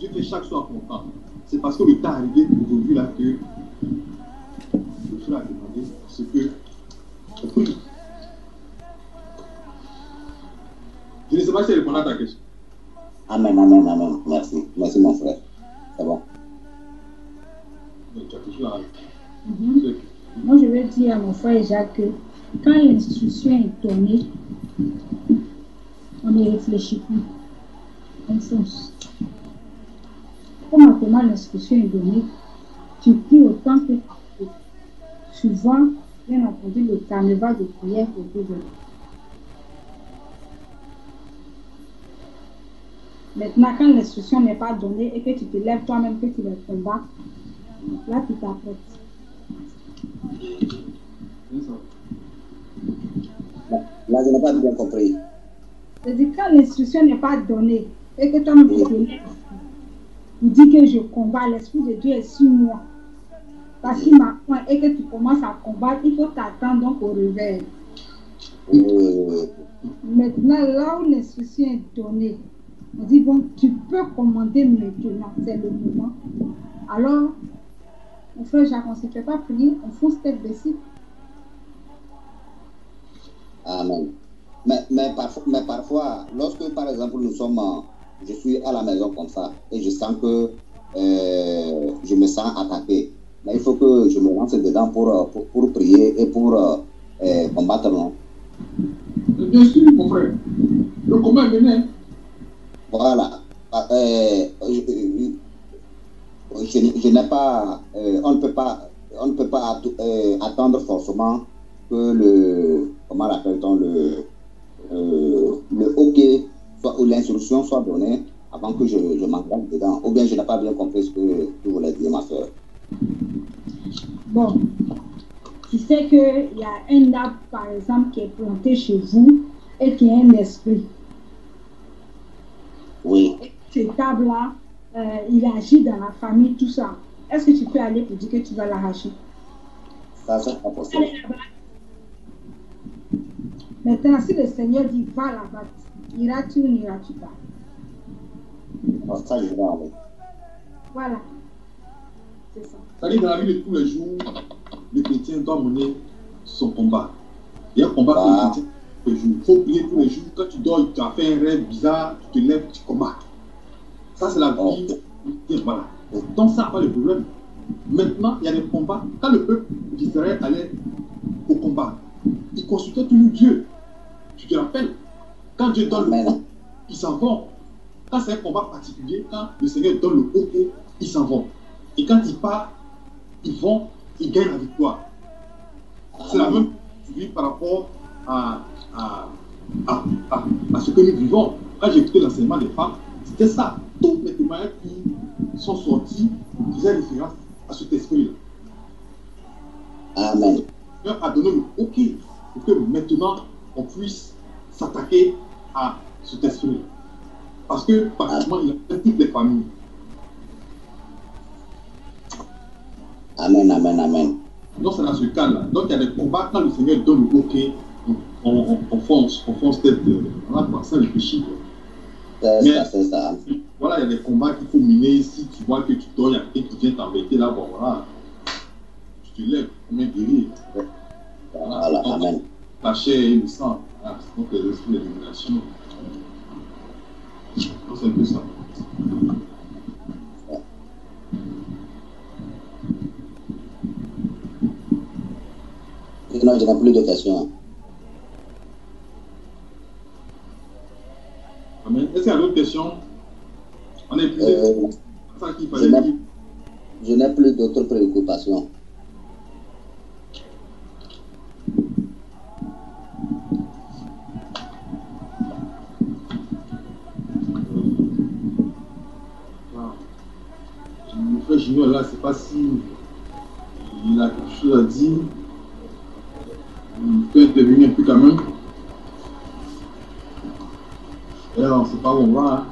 Speaker 3: Dieu fait chaque soir content. C'est parce que le temps est arrivé aujourd'hui là que le frère a demandé ce que on prie. Je ne sais pas si elle répond à ta question.
Speaker 4: Amen, amen, amen. Merci. Merci mon frère. C'est bon.
Speaker 3: Tu as toujours la...
Speaker 2: Moi, je vais dire à mon frère Jacques que quand l'instruction est donnée, on ne réfléchit plus. On fonce. Comment l'instruction est donnée, tu pries autant que tu peux. Souvent, bien entendu, le carnaval de prière autour de toi. Maintenant, quand l'instruction n'est pas donnée et que tu te lèves toi-même, que tu les combats, là, tu t'apprêtes.
Speaker 4: Là, je n'ai pas bien compris.
Speaker 2: C'est-à-dire, quand l'instruction n'est pas donnée et que toi-même tu te lèves, tu dis que je combats, l'Esprit de Dieu est sur moi. Parce qu'il m'a point et que tu commences à combattre, il faut t'attendre donc au réveil. Maintenant, là où l'instruction est donnée, on dit, bon, tu peux commander maintenant, c'est le moment. Alors, mon frère Jacques, on ne se fait pas prier, on fonce tête baissée.
Speaker 4: Amen. Mais parfois, lorsque par exemple je suis à la maison comme ça et je sens que je me sens attaqué, mais il faut que je me lance dedans pour prier et pour combattre, non?
Speaker 3: Bien sûr, mon frère. Le combat est mené.
Speaker 4: Voilà. Je n'ai pas, on ne peut pas attendre forcément que comment l'appelle-t-on, le OK ou l'instruction soit donnée avant que je m'engage dedans. Ou bien je n'ai pas bien compris ce que tu voulais dire, ma soeur.
Speaker 2: Bon, tu sais qu'il y a un arbre, par exemple, qui est planté chez vous et qui a un esprit.
Speaker 4: Oui.
Speaker 2: Et cet arbre-là, il agit dans la famille, tout ça. Est-ce que tu peux aller pour dire que tu vas l'arracher?
Speaker 4: Ça, c'est pas possible.
Speaker 2: Maintenant, si le Seigneur dit va là-bas, iras-tu ou n'iras-tu pas?
Speaker 4: Ça, je vais aller.
Speaker 2: Voilà. C'est ça.
Speaker 3: C'est-à-dire, dans la vie de tous les jours, le chrétien doit mener son combat. Il y a un combat pour le chrétien tous les jours. Il faut prier tous les jours. Quand tu dors, tu as fait un rêve bizarre, tu te lèves, tu combats. Ça, c'est la vie. Voilà. Donc, ça n'a pas de problème. Maintenant, il y a des combats. Quand le peuple d'Israël allait au combat, il consultait toujours Dieu. Tu te rappelles? Quand Dieu donne le coup, ils s'en vont. Quand c'est un combat particulier, quand le Seigneur donne le OK, ils s'en vont. Et quand ils partent, ils vont, ils gagnent la victoire. C'est la même chose par rapport à ce que nous vivons. Quand j'ai écouté l'enseignement des femmes, c'était ça. Tous les témoignages qui sont sortis faisaient référence à cet esprit-là.
Speaker 4: Amen.
Speaker 3: Dieu a donné le OK pour que maintenant on puisse s'attaquer à cet esprit-là. Parce que pratiquement il a fait toutes les familles.
Speaker 4: Amen, amen, amen.
Speaker 3: Donc c'est dans ce cas-là. Donc il y a des combats, quand le Seigneur donne le OK, on fonce tête, on a commencé à réfléchir.
Speaker 4: C'est ça.
Speaker 3: Voilà, il y a des combats qu'il faut mener. Si tu vois que tu dors, il y a quelqu'un qui vient t'embêter là, bon voilà, tu te lèves comme un guerrier.
Speaker 4: Voilà, donc, amen.
Speaker 3: La chair et le sang, voilà, donc les esprits d'élimination. Donc c'est un peu ça.
Speaker 4: Non, je n'ai plus de questions.
Speaker 3: Amen. Est-ce qu'il y a d'autres questions? On est plus
Speaker 4: je n'ai plus d'autres préoccupations.
Speaker 3: Le frère Junior là, c'est pas si il a quelque chose à dire. Il peut intervenir un peu quand même. Et là, on ne sait pas où on va. Hein.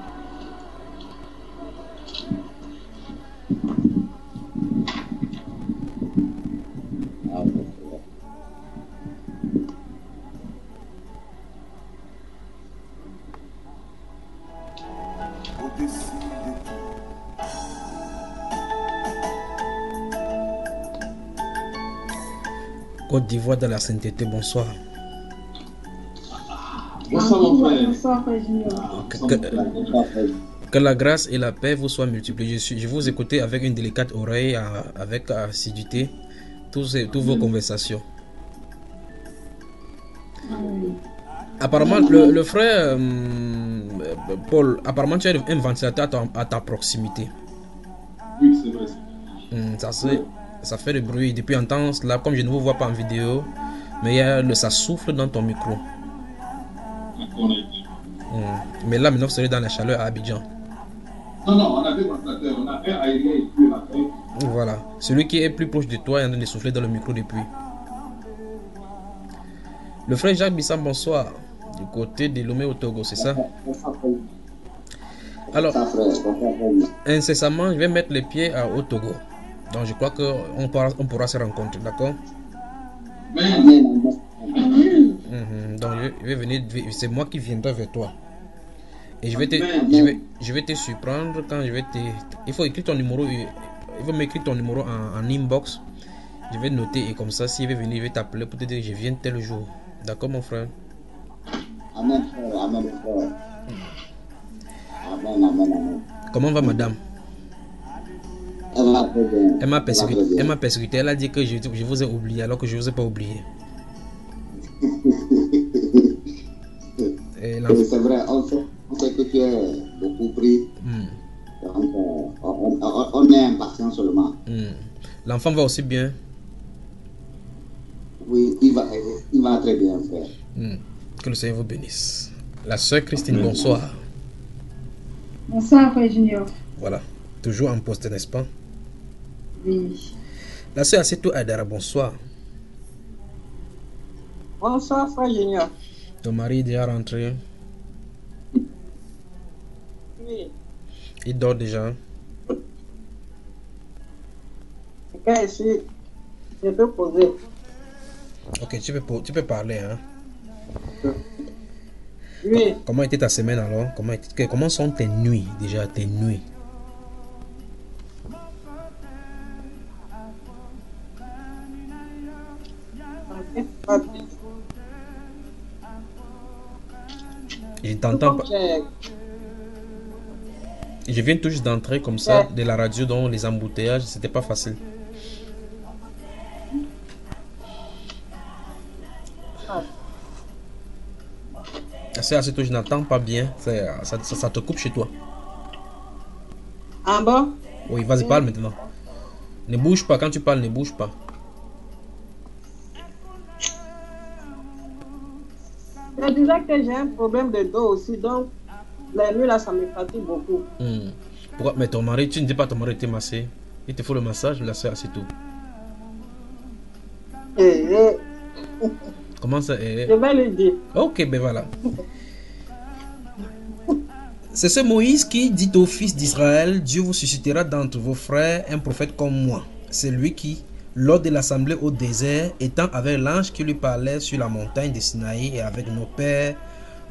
Speaker 1: Au-dessus de tout.
Speaker 6: Côte d'Ivoire dans la sainteté, bonsoir.
Speaker 3: Bonsoir mon frère.
Speaker 2: Bonsoir, frère Junior.
Speaker 6: Que la grâce et la paix vous soient multipliées. Je vous écoutais avec une délicate oreille, avec assiduité, toutes vos conversations. Apparemment, le frère Paul, apparemment tu as un ventilateur à ta proximité.
Speaker 3: Oui, c'est vrai.
Speaker 6: Ça fait du bruit. Depuis un temps, là, comme je ne vous vois pas en vidéo, mais ça souffle dans ton micro. Mais là, maintenant, vous serez dans la chaleur à Abidjan.
Speaker 3: Non, on a deux ventilateurs. On a un aérien et puis un aérien.
Speaker 6: Voilà. Celui qui est plus proche de toi est en train de souffler dans le micro depuis. Le frère Jacques Bissam, bonsoir. Du côté de Lomé au Togo, c'est ça? Alors, incessamment, je vais mettre les pieds au Togo. Donc, je crois qu'on pourra se rencontrer, d'accord? Donc, je vais venir, c'est moi qui viendrai vers toi. Et je vais te surprendre quand je vais te... Il faut écrire ton numéro, il faut m'écrire ton numéro en inbox. Je vais noter et comme ça, s'il veut venir, je vais t'appeler pour te dire que je viens tel jour. D'accord, mon frère.
Speaker 4: Amen, frère. Amen, frère. Amen, amen, amen.
Speaker 6: Comment va madame?
Speaker 4: Elle va très bien.
Speaker 6: Elle m'a persécuté. Elle a dit que je vous ai oublié alors que je ne vous ai pas oublié.
Speaker 4: C'est vrai, on sait que tu es beaucoup pris. Donc, on est impatient seulement.
Speaker 6: L'enfant va aussi bien?
Speaker 4: Oui, il va très bien, frère.
Speaker 6: Que le Seigneur vous bénisse. La sœur Christine, bonsoir.
Speaker 2: Bonsoir, frère Junior.
Speaker 6: Voilà, toujours en poste, n'est-ce pas?
Speaker 2: Oui.
Speaker 6: La sœur Assetou Adara, bonsoir.
Speaker 5: Bonsoir, frère Junior.
Speaker 6: Ton mari est déjà rentré?
Speaker 5: Oui.
Speaker 6: Il dort déjà?
Speaker 5: Quand ici, je peux poser.
Speaker 6: Ok, tu peux parler, hein?
Speaker 5: Oui.
Speaker 6: Comment était ta semaine alors? Comment sont tes nuits déjà, tes nuits? Je t'entends pas. Je viens tout juste d'entrer comme ça de la radio dans les embouteillages, c'était pas facile. C'est assez tôt, je n'entends pas bien. Ça te coupe chez toi.
Speaker 5: Ah bon?
Speaker 6: Oui, vas-y, parle maintenant. Ne bouge pas, quand tu parles, ne bouge pas.
Speaker 5: Je disais que j'ai un problème de dos aussi, donc la nuit là, ça me fatigue beaucoup.
Speaker 6: Pourquoi? Mais ton mari, tu ne dis pas ton mari était massé. Il te faut le massage, la soeur, c'est tout. Comment ça est?
Speaker 5: Je vais lui dire.
Speaker 6: Ok, ben voilà. C'est ce Moïse qui dit aux fils d'Israël: Dieu vous suscitera d'entre vos frères un prophète comme moi. C'est lui qui, lors de l'assemblée au désert, étant avec l'ange qui lui parlait sur la montagne de Sinaï et avec nos pères,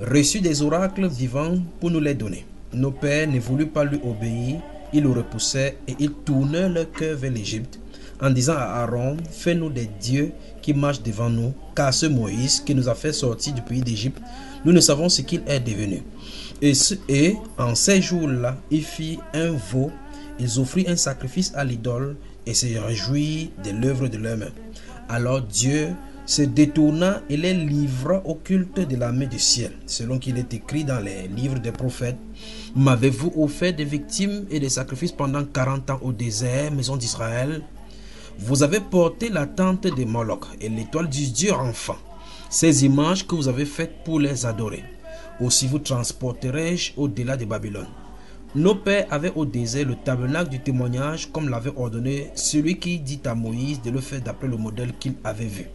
Speaker 6: reçut des oracles vivants pour nous les donner. Nos pères ne voulurent pas lui obéir, ils le repoussaient et ils tournèrent leur cœur vers l'Égypte, en disant à Aaron: fais-nous des dieux qui marchent devant nous, car ce Moïse qui nous a fait sortir du pays d'Égypte, nous ne savons ce qu'il est devenu. Et en ces jours-là, ils firent un veau, ils offrirent un sacrifice à l'idole et se réjouirent de l'œuvre de leurs mains. Alors Dieu se détourna et les livra au culte de la main du ciel, selon qu'il est écrit dans les livres des prophètes: m'avez-vous offert des victimes et des sacrifices pendant 40 ans au désert, maison d'Israël? Vous avez porté la tente de Moloch et l'étoile du Dieu enfant, ces images que vous avez faites pour les adorer. Aussi vous transporterai-je au-delà de Babylone. Nos pères avaient au désert le tabernacle du témoignage, comme l'avait ordonné celui qui dit à Moïse de le faire d'après le modèle qu'il avait vu.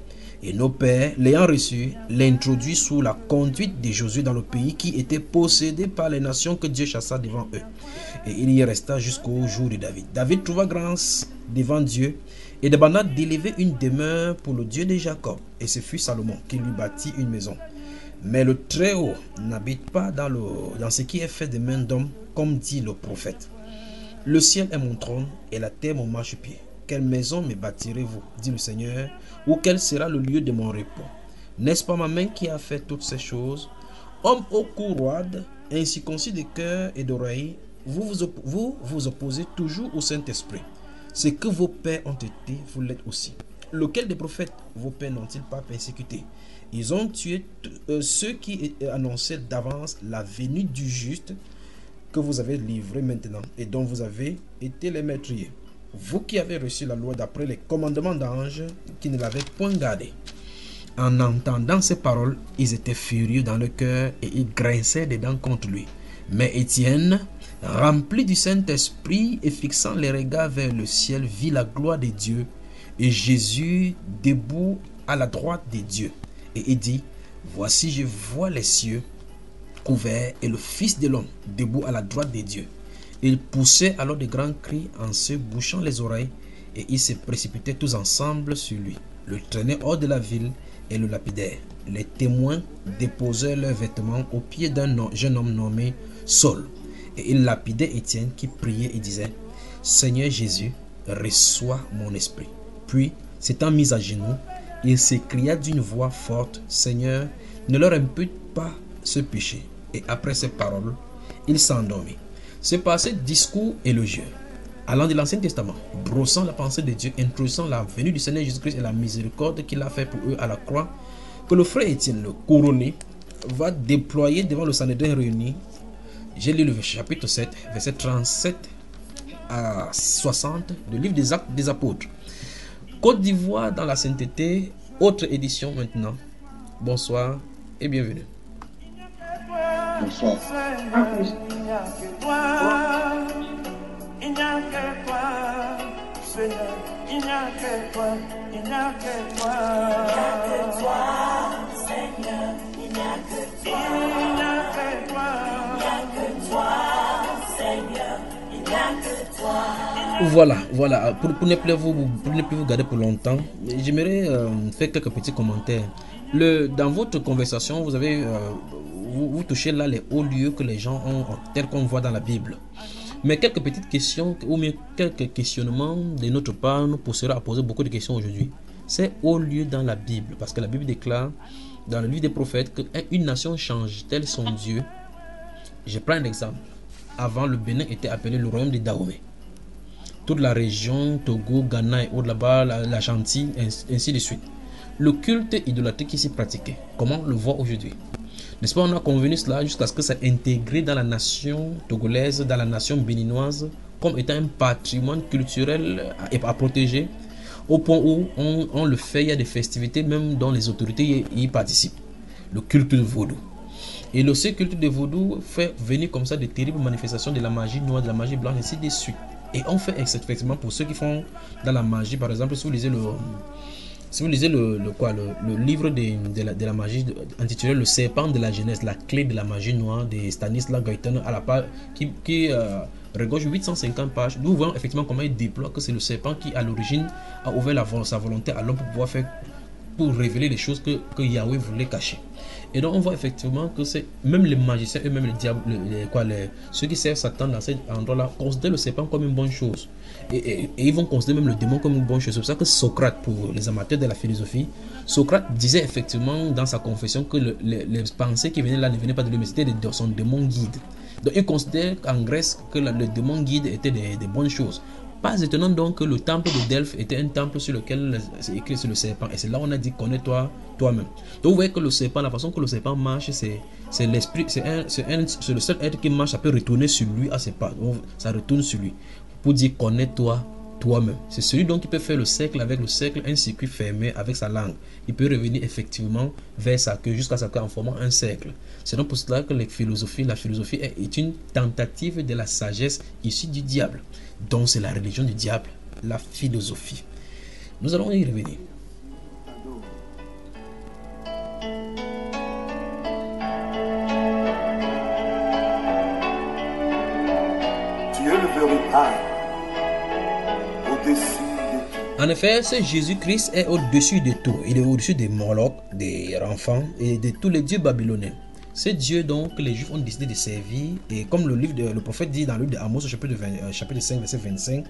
Speaker 6: Et nos pères, l'ayant reçu, l'introduit sous la conduite de Josué dans le pays qui était possédé par les nations que Dieu chassa devant eux. Et il y resta jusqu'au jour de David. David trouva grâce devant Dieu et demanda d'élever une demeure pour le Dieu de Jacob. Et ce fut Salomon qui lui bâtit une maison. Mais le Très-Haut n'habite pas dans ce qui est fait de mains d'hommes, comme dit le prophète. Le ciel est mon trône et la terre mon marchepied. Quelle maison me bâtirez-vous, dit le Seigneur, ou quel sera le lieu de mon repos? N'est-ce pas ma main qui a fait toutes ces choses? Homme au cou roide, incirconcis de cœur et d'oreille, vous opposez toujours au Saint-Esprit. Ce que vos pères ont été, vous l'êtes aussi. Lequel des prophètes vos pères n'ont-ils pas persécuté? Ils ont tué ceux qui annonçaient d'avance la venue du juste que vous avez livré maintenant et dont vous avez été les meurtriers. Vous qui avez reçu la loi d'après les commandements d'anges qui ne l'avaient point gardée. En entendant ces paroles, ils étaient furieux dans le cœur et ils grinçaient des dents contre lui. Mais Étienne, rempli du Saint-Esprit et fixant les regards vers le ciel, vit la gloire de Dieu et Jésus debout à la droite de Dieu. Et il dit: voici, je vois les cieux couverts et le Fils de l'homme debout à la droite de Dieu. Ils poussaient alors de grands cris en se bouchant les oreilles et ils se précipitaient tous ensemble sur lui, le traînaient hors de la ville et le lapidèrent. Les témoins déposèrent leurs vêtements aux pieds d'un jeune homme nommé Saul et ils lapidaient Étienne qui priait et disait: Seigneur Jésus, reçois mon esprit. Puis, s'étant mis à genoux, il s'écria d'une voix forte, « Seigneur, ne leur impute pas ce péché. » Et après ces paroles, il s'endormit. Ce passé discours élogieux, allant de l'Ancien Testament, brossant la pensée de Dieu, introduisant la venue du Seigneur Jésus-Christ et la miséricorde qu'il a fait pour eux à la croix, que le frère Étienne, le couronné, va déployer devant le Sanhédrin réuni. J'ai lu le chapitre 7, verset 37 à 60 du livre des Actes des Apôtres. Côte d'Ivoire dans la sainteté, autre édition maintenant. Bonsoir et bienvenue.
Speaker 3: Bonsoir.
Speaker 7: Il n'y a que toi, Seigneur, il n'y a que toi, il n'y a que toi. Il n'y a que toi, Seigneur, il n'y a que toi. Il n'y a que toi, il n'y a que toi, Seigneur, il n'y a que toi.
Speaker 6: Voilà. Pour ne plus vous garder pour longtemps, j'aimerais faire quelques petits commentaires. Dans votre conversation, vous avez vous touchez là les hauts lieux que les gens ont, tels qu'on voit dans la Bible. Mais quelques petites questions ou bien quelques questionnements de notre part nous poussera à poser beaucoup de questions aujourd'hui. C'est haut lieu dans la Bible, parce que la Bible déclare dans le livre des prophètes qu'une nation change-t-elle son Dieu. Je prends un exemple. Avant, le Bénin était appelé le royaume de Dahomey. Toute la région, Togo, Ghana et autres là-bas, la Gentille, ainsi de suite. Le culte idolâtrique qui s'y pratiquait, comment on le voit aujourd'hui? N'est-ce pas, on a convenu cela jusqu'à ce que ça intégré dans la nation togolaise, dans la nation béninoise, comme étant un patrimoine culturel à protéger, au point où on le fait, il y a des festivités même dont les autorités y participent. Le culte de vaudou. Et le culte de vaudou fait venir comme ça de terribles manifestations de la magie noire, de la magie blanche, ainsi de suite. Et on fait effectivement pour ceux qui font dans la magie, par exemple, si vous lisez le livre de la magie intitulé Le serpent de la jeunesse, la clé de la magie noire de Stanislas Gaetano à la page qui regorge 850 pages, nous voyons effectivement comment il déploie que c'est le serpent qui à l'origine a ouvert sa volonté à l'homme pour révéler les choses que Yahweh voulait cacher. Et donc on voit effectivement que c'est même les magiciens eux-mêmes, les diables, ceux qui servent Satan dans cet endroit-là considèrent le serpent comme une bonne chose. Et ils vont considérer même le démon comme une bonne chose. C'est pour ça que Socrate, pour les amateurs de la philosophie, Socrate disait effectivement dans sa confession que les pensées qui venaient là ne venaient pas de lui, mais c'était de son démon guide. Donc il considère qu'en Grèce que le démon guide était des bonnes choses. Pas étonnant donc que le temple de Delphes était un temple sur lequel c'est écrit sur le serpent. Et c'est là où on a dit connais-toi toi-même. Donc vous voyez que le serpent, la façon que le serpent marche, c'est l'esprit, c'est le seul être qui marche, ça peut retourner sur lui à ses pas. Donc, ça retourne sur lui. Pour dire connais-toi toi-même. C'est celui donc qui peut faire le cercle avec le cercle, un circuit fermé avec sa langue. Il peut revenir effectivement vers sa queue jusqu'à sa queue en formant un cercle. C'est donc pour cela que la philosophie est une tentative de la sagesse issue du diable. Donc c'est la religion du diable, la philosophie. Nous allons y revenir.
Speaker 1: Tu es le véritable, au-dessus de tout.
Speaker 6: En effet, ce Jésus-Christ est au-dessus de tout. Il est au-dessus des Moloch, des enfants et de tous les dieux babyloniens. C'est Dieu donc que les Juifs ont décidé de servir. Et comme le prophète dit dans le livre d'Amos, chapitre 5, verset 25,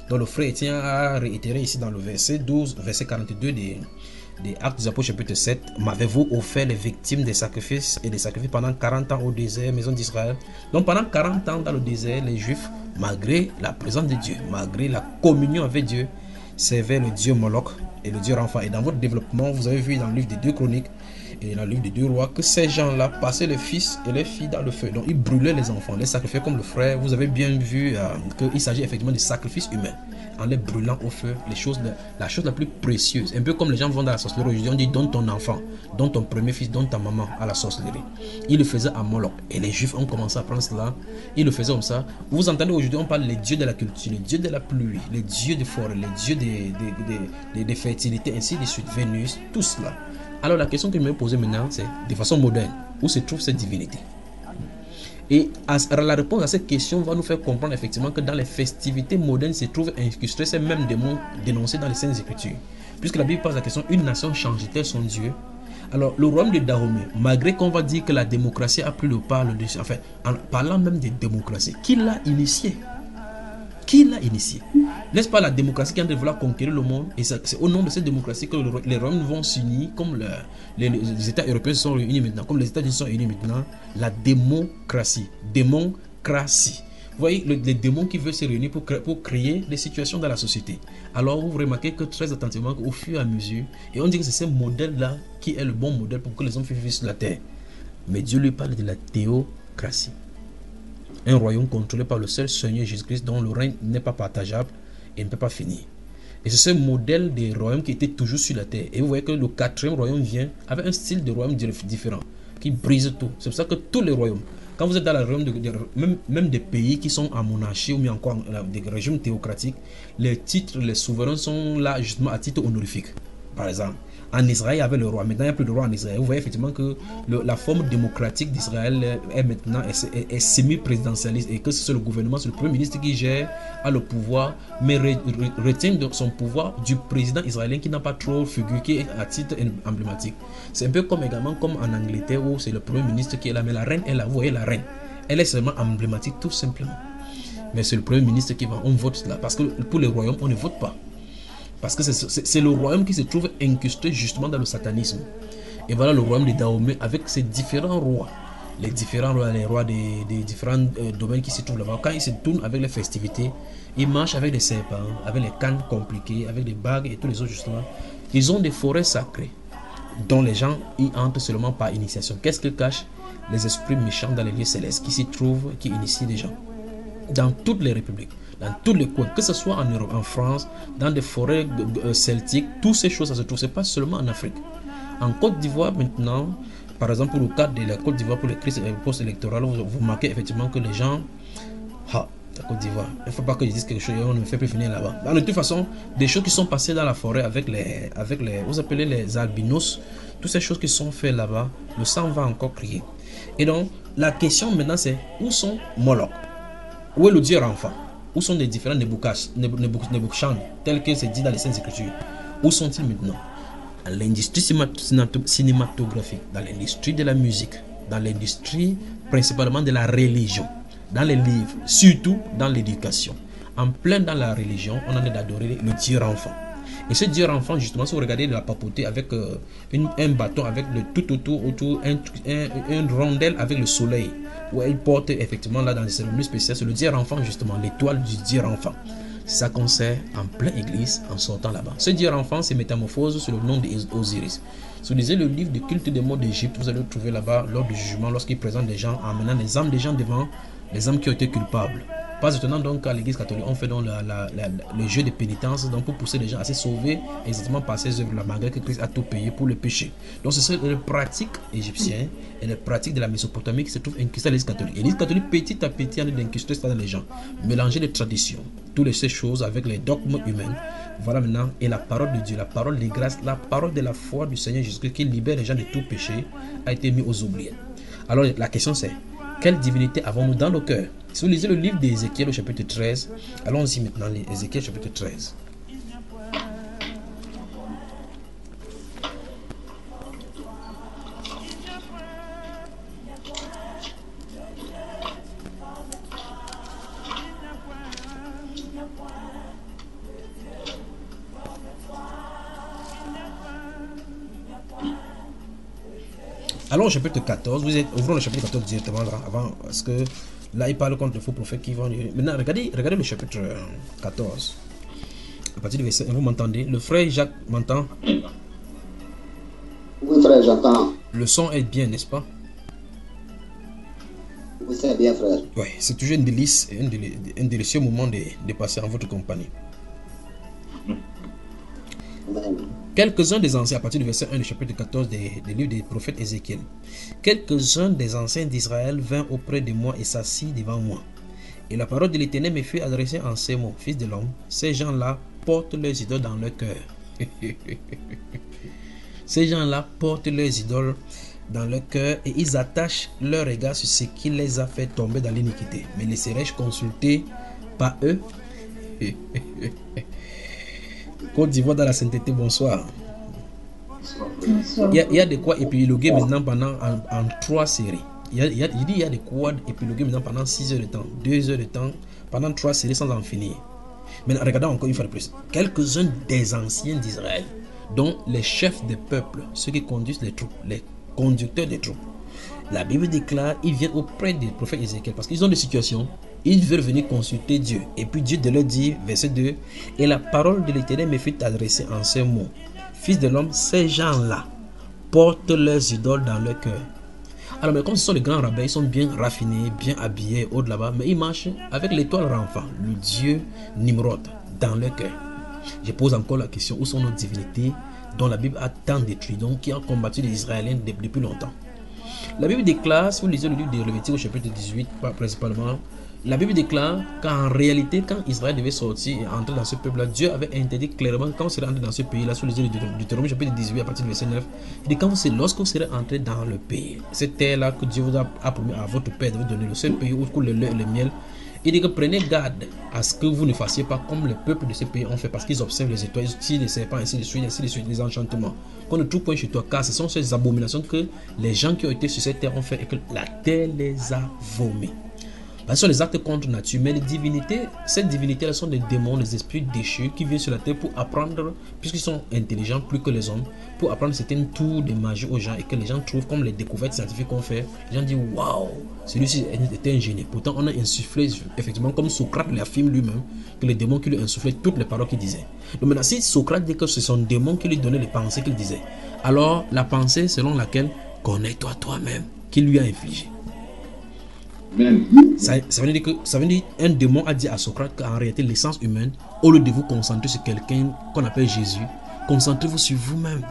Speaker 6: dont le frère Étienne a réitéré ici dans le verset 12, verset 42 des Actes des Apôtres, chapitre 7, m'avez-vous offert les victimes des sacrifices et des sacrifices pendant 40 ans au désert, maison d'Israël. Donc pendant 40 ans dans le désert, les Juifs, malgré la présence de Dieu, malgré la communion avec Dieu, servaient le Dieu Moloch et le Dieu Rapha. Et dans votre développement, vous avez vu dans le livre des 2 Chroniques et dans le livre des 2 Rois que ces gens-là passaient les fils et les filles dans le feu. Donc ils brûlaient les enfants, les sacrifiaient comme le frère. Vous avez bien vu qu'il s'agit effectivement de sacrifices humains, en les brûlant au feu, la chose la plus précieuse. Un peu comme les gens vont dans la sorcellerie aujourd'hui, on dit donne ton enfant, donne ton premier fils, donne ta maman à la sorcellerie. Ils le faisaient à Moloch et les Juifs ont commencé à prendre cela. Ils le faisaient comme ça. Vous entendez aujourd'hui, on parle des dieux de la culture, les dieux de la pluie, les dieux des forêts, les dieux des fertilités, ainsi de suite, Vénus, tout cela. Alors la question que je me pose maintenant, c'est de façon moderne, où se trouve cette divinité? Et la réponse à cette question va nous faire comprendre effectivement que dans les festivités modernes se trouvent incrustés ces mêmes démons dénoncés dans les Saintes Écritures. Puisque la Bible pose la question, une nation change-t-elle son Dieu? Alors le royaume de Dahomey, malgré qu'on va dire que la démocratie a pris le pas, en parlant même de démocratie, qui l'a initié? Qui l'a initié? N'est-ce pas la démocratie qui est en train de vouloir conquérir le monde? Et c'est au nom de cette démocratie que les royaumes vont s'unir, comme les États européens sont réunis maintenant, comme les États-Unis sont réunis maintenant. La démocratie. Démocratie. Vous voyez, les démons qui veulent se réunir pour créer des situations dans la société. Alors, vous remarquez que très attentivement, au fur et à mesure, et on dit que c'est ce modèle-là qui est le bon modèle pour que les hommes vivent sur la terre. Mais Dieu lui parle de la théocratie. Un royaume contrôlé par le seul Seigneur Jésus-Christ dont le règne n'est pas partageable et ne peut pas finir. Et c'est ce modèle des royaumes qui était toujours sur la terre. Et vous voyez que le 4e royaume vient avec un style de royaume différent, qui brise tout. C'est pour ça que tous les royaumes, quand vous êtes dans le royaume, même des pays qui sont en monarchie ou bien encore des régimes théocratiques, les titres, les souverains sont là justement à titre honorifique. Par exemple, en Israël, il y avait le roi. Maintenant, il n'y a plus de roi en Israël. Vous voyez effectivement que la forme démocratique d'Israël est maintenant est semi-présidentialiste et que c'est le gouvernement, c'est le premier ministre qui gère, a le pouvoir, mais retient son pouvoir du président israélien qui n'a pas trop figure, qui est à titre emblématique. C'est un peu comme également comme en Angleterre où c'est le premier ministre qui est là, mais la reine est là. Vous voyez la reine, elle est seulement emblématique tout simplement. Mais c'est le premier ministre qui va, on vote là, parce que pour les royaumes, on ne vote pas. Parce que c'est le royaume qui se trouve incrusté justement dans le satanisme. Et voilà le royaume de Dahomey avec ses différents rois. Les différents rois, les rois des différents domaines qui se trouvent là-bas. Quand ils se tournent avec les festivités, ils marchent avec des serpents, avec les cannes compliquées, avec des bagues et tous les autres justement. Ils ont des forêts sacrées dont les gens y entrent seulement par initiation. Qu'est-ce que cachent les esprits méchants dans les lieux célestes qui s'y trouvent, qui initient les gens? Dans toutes les républiques, dans tous les coins, que ce soit en Europe, en France, dans des forêts celtiques, toutes ces choses ça se trouve, c'est pas seulement en Afrique. En Côte d'Ivoire maintenant, par exemple pour le cadre de la Côte d'Ivoire, pour les crises post-électorales, vous remarquez effectivement que les gens, la Côte d'Ivoire, il ne faut pas que je dise quelque chose, on ne me fait plus finir là-bas. De toute façon, des choses qui sont passées dans la forêt avec les vous appelez les albinos, toutes ces choses qui sont faites là-bas, le sang va encore crier. Et donc, la question maintenant c'est, où sont Moloch? Où est le Dieu enfant? Où sont les différents Nebuchadnezzar, tels que c'est dit dans les Saintes Écritures? Où sont-ils maintenant? Dans l'industrie cinématographique, dans l'industrie de la musique, dans l'industrie principalement de la religion, dans les livres, surtout dans l'éducation. En plein dans la religion, on en est d'adorer le Dieu enfant. Et ce Dieu enfant, justement, si vous regardez de la papauté avec un bâton, avec le tout autour, une rondelle avec le soleil, où elle porte effectivement là dans les cérémonies spéciales, c'est le Dieu enfant justement, l'étoile du Dieu enfant. C'est ça qu'on sait en pleine église en sortant là-bas. Ce Dieu enfant se métamorphose sous le nom d'Osiris. Si vous lisez le livre de culte des morts d'Égypte, vous allez le trouver là-bas lors du jugement, lorsqu'il présente des gens, en menant les âmes des gens devant les âmes qui ont été culpables. Pas étonnant donc qu'à l'église catholique, on fait donc le jeu de pénitence donc pour pousser les gens à se sauver exactement par ces œuvres-là, malgré que Christ a tout payé pour le péché. Donc c'est les pratiques égyptiennes et les pratiques de la Mésopotamie qui se trouvent incrustées à l'église catholique. Et l'église catholique, petit à petit, en est d'incruster ça dans les gens. Mélanger les traditions, toutes ces choses avec les dogmes humains. Voilà maintenant, et la parole de Dieu, la parole des grâces, la parole de la foi du Seigneur Jésus-Christ qui libère les gens de tout péché a été mis aux oubliettes. Alors la question c'est, quelle divinité avons-nous dans nos cœurs? Si vous lisez le livre d'Ézéchiel au chapitre 13, allons-y maintenant, Ézéchiel chapitre 13. Alors au chapitre 14, ouvrons le chapitre 14 directement avant, parce que là il parle contre les faux prophètes qui vont... Maintenant regardez le chapitre 14, à partir du verset 1, vous m'entendez? Le frère Jacques m'entend?
Speaker 4: Oui frère, j'entends.
Speaker 6: Le son est bien, n'est-ce pas?
Speaker 4: Oui c'est bien frère.
Speaker 6: Oui, c'est toujours un délice, un délicieux moment de passer en votre compagnie.
Speaker 4: Amen.
Speaker 6: Quelques-uns des anciens, à partir du verset 1 du chapitre 14 des livres des prophètes Ézéchiel. Quelques-uns des anciens d'Israël vinrent auprès de moi et s'assit devant moi. Et la parole de l'Éternel me fut adressée en ces mots: Fils de l'homme, ces gens-là portent leurs idoles dans leur cœur. Ces gens-là portent leurs idoles dans leur cœur et ils attachent leur regard sur ce qui les a fait tomber dans l'iniquité. Mais laisserai-je consulter par eux? Côte d'Ivoire dans la sainteté, bonsoir. Il y a de quoi épiloguer maintenant pendant en 3 séries. Il y a de quoi épiloguer maintenant pendant 6 heures de temps, 2 heures de temps, pendant 3 séries sans en finir. Maintenant, regardons encore une fois de plus. Quelques-uns des anciens d'Israël, dont les chefs des peuples, ceux qui conduisent les troupes, les conducteurs des troupes. La Bible déclare, ils viennent auprès du prophète Ézéchiel parce qu'ils ont des situations. Ils veulent venir consulter Dieu. Et puis Dieu de leur dit, verset 2, et la parole de l'Éternel me fut adressée en ces mots. Fils de l'homme, ces gens-là portent leurs idoles dans leur cœur. Alors, mais comme ce sont les grands rabbins, ils sont bien raffinés, bien habillés, haut de là-bas, mais ils marchent avec l'étoile rampant, le dieu Nimrod, dans leur cœur. Je pose encore la question, où sont nos divinités dont la Bible a tant détruit, donc qui ont combattu les Israéliens depuis longtemps? La Bible déclare, si vous lisez le livre de Lévitique au chapitre 18, principalement, la Bible déclare qu'en réalité, quand Israël devait sortir et entrer dans ce peuple-là, Dieu avait interdit clairement, quand on serait entré dans ce pays-là, sur les yeux du Deutéronome chapitre 18 à partir du verset 9, il dit lorsque vous serez entré dans le pays, cette terre-là que Dieu vous a promis à votre père de vous donner, le seul pays où coule le lait et le miel, il dit que prenez garde à ce que vous ne fassiez pas comme le peuple de ce pays ont fait, parce qu'ils observent les étoiles, ils tirent les serpents, ainsi de suite, les enchantements. Qu'on ne trouve point chez toi, car ce sont ces abominations que les gens qui ont été sur cette terre ont fait et que la terre les a vomées. Ce sont les actes contre nature, mais les divinités, ces divinités sont des démons, des esprits déchus qui viennent sur la terre pour apprendre, puisqu'ils sont intelligents plus que les hommes, pour apprendre certaines tours de magie aux gens et que les gens trouvent comme les découvertes scientifiques qu'on fait. Les gens disent waouh, celui-ci était un génie. Pourtant, on a insufflé, effectivement, comme Socrate l'affirme lui-même, que les démons qui lui insufflaient toutes les paroles qu'il disait. Donc maintenant, si Socrate dit que ce sont des démons qui lui donnaient les pensées qu'il disait, alors la pensée selon laquelle connais-toi toi-même, qu'il lui a infligé. Ça veut dire qu'un démon a dit à Socrate qu'en réalité l'essence humaine, au lieu de vous concentrer sur quelqu'un qu'on appelle Jésus, concentrez-vous sur vous-même,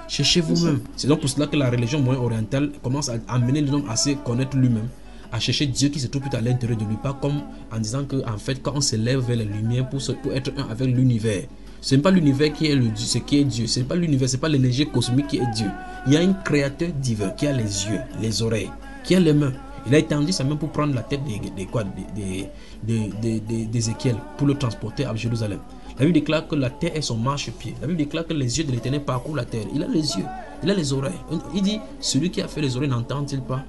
Speaker 6: cherchez vous-même. C'est donc pour cela que la religion moyen-orientale commence à amener l'homme à se connaître lui-même, à chercher Dieu qui se trouve tout à l'intérieur de lui, pas comme en disant que en fait quand on s'élève vers la lumière pour être un avec l'univers. Ce n'est pas l'univers qui est le Dieu, ce qui est Dieu. Ce n'est pas l'univers, ce n'est pas l'énergie cosmique qui est Dieu. Il y a un créateur divin qui a les yeux, les oreilles, qui a les mains. Il a étendu sa main pour prendre la tête d'Ézéchiel pour le transporter à Jérusalem. La Bible déclare que la terre est son marchepied. La Bible déclare que les yeux de l'Éternel parcourent la terre. Il a les yeux, il a les oreilles. Il dit, celui qui a fait les oreilles n'entend-il pas?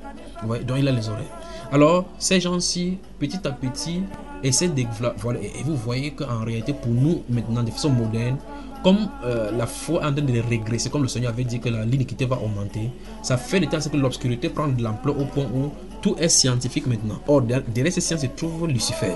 Speaker 6: Ouais, donc il a les oreilles. Alors, ces gens-ci, petit à petit, essaient de... Voilà, et vous voyez qu'en réalité, pour nous, maintenant, de façon moderne, comme la foi est en train de régresser, comme le Seigneur avait dit que l'iniquité va augmenter, ça fait le temps que l'obscurité prend de l'ampleur au point où tout est scientifique maintenant. Or, derrière ces sciences se trouve Lucifer.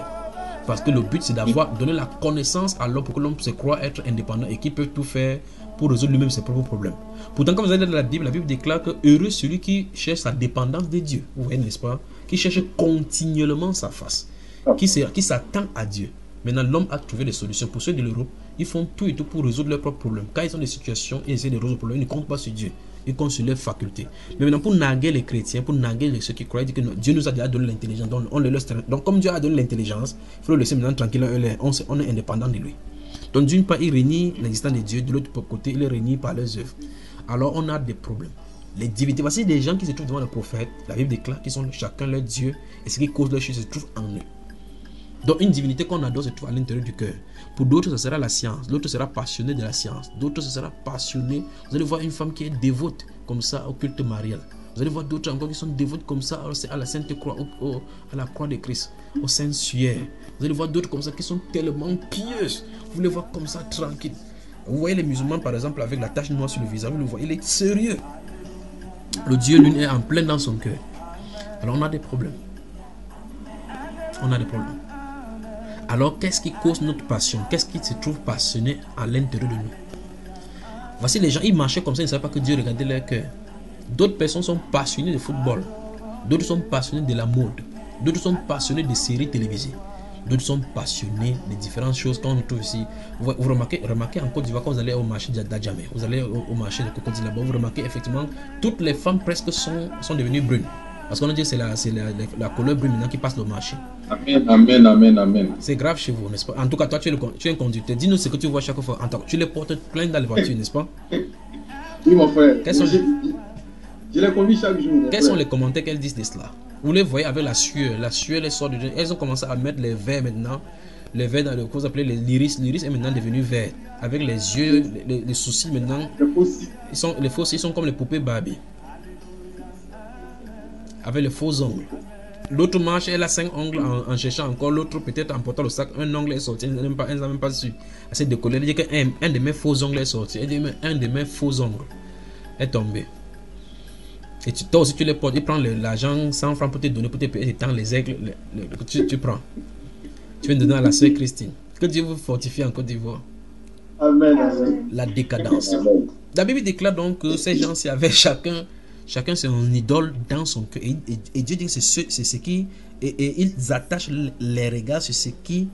Speaker 6: Parce que le but, c'est d'avoir donné la connaissance à l'homme pour que l'homme se croit être indépendant et qu'il peut tout faire pour résoudre lui-même ses propres problèmes. Pourtant, comme vous avez dit dans la Bible déclare que heureux celui qui cherche sa dépendance de Dieu. Vous voyez, n'est-ce pas? Qui cherche continuellement sa face, qui s'attend à Dieu. Maintenant, l'homme a trouvé des solutions. Pour ceux de l'Europe, ils font tout et tout pour résoudre leurs propres problèmes. Quand ils ont des situations et essaient de résoudre les problèmes, ils ne comptent pas sur Dieu. Ils comptent sur leurs facultés. Mais maintenant, pour narguer les chrétiens, pour narguer ceux qui croient, ils disent que Dieu nous a déjà donné l'intelligence. Donc, comme Dieu a donné l'intelligence, il faut le laisser maintenant tranquille. On est indépendant de lui. Donc, d'une part, il réunit l'existence de Dieu. De l'autre côté, il est réuni par leurs œuvres. Alors, on a des problèmes. Les divinités, voici des gens qui se trouvent devant le prophète. La Bible déclare qu'ils sont chacun leur Dieu. Et ce qui cause leur chute se trouve en eux. Donc une divinité qu'on adore se trouve à l'intérieur du cœur. Pour d'autres, ce sera la science. L'autre sera passionné de la science. D'autres, ce sera passionné. Vous allez voir une femme qui est dévote comme ça au culte marial. Vous allez voir d'autres encore qui sont dévotes comme ça à la Sainte Croix, à la croix de Christ, au Saint-Suaire. Vous allez voir d'autres comme ça qui sont tellement pieuses. Vous les voyez comme ça tranquilles. Vous voyez les musulmans par exemple avec la tache noire sur le visage. Vous le voyez, il est sérieux. Le Dieu lui est en plein dans son cœur. Alors on a des problèmes. On a des problèmes. Alors, qu'est-ce qui cause notre passion? Qu'est-ce qui se trouve passionné à l'intérieur de nous? Voici les gens, ils marchaient comme ça, ils ne savaient pas que Dieu regardait leur cœur. D'autres personnes sont passionnées de football. D'autres sont passionnés de la mode. D'autres sont passionnés de séries télévisées. D'autres sont passionnés de différentes choses qu'on trouve ici. Vous remarquez en Côte d'Ivoire, quand vous allez au marché d'Adjamé, vous allez au marché de Cocody là-bas, vous remarquez effectivement, toutes les femmes presque sont devenues brunes. Parce qu'on a dit que c'est la couleur brune maintenant qui passe le marché. Amen. C'est grave chez vous, n'est-ce pas? En tout cas, toi, tu es un conducteur. Dis-nous ce que tu vois chaque fois. Tu les portes plein dans les voitures, n'est-ce pas?
Speaker 3: Oui, mon frère. Je les conduis chaque jour.
Speaker 6: Quels sont les commentaires qu'elles disent de cela? Vous les voyez avec la sueur. La sueur les sort de Dieu. Elles ont commencé à mettre les verres maintenant. Les verres dans le que vous appelez l'iris. L'iris est maintenant devenu vert. Avec les yeux, les sourcils maintenant. Les faux cils sont comme les poupées Barbie. Avec les faux ongles. L'autre marche, elle a 5 ongles en cherchant encore. L'autre, peut-être en portant le sac, un ongle est sorti. Elle n'a même pas su. Elle s'est décollée. Elle dit qu'un de mes faux ongles est sorti. Elle dit un de mes faux ongles est tombé. Et toi aussi, tu les portes. Il prend l'argent 100 francs pour te donner, pour te payer les aigles. Tu prends. Tu viens de donner à la sœur Christine. Que Dieu vous fortifie en Côte d'Ivoire.
Speaker 3: Amen. Amen.
Speaker 6: La décadence. La Bible déclare donc que ces gens-ci avaient chacun son idole dans son cœur. Et Dieu dit que c'est ce qui... Et ils attachent les regards sur ce qui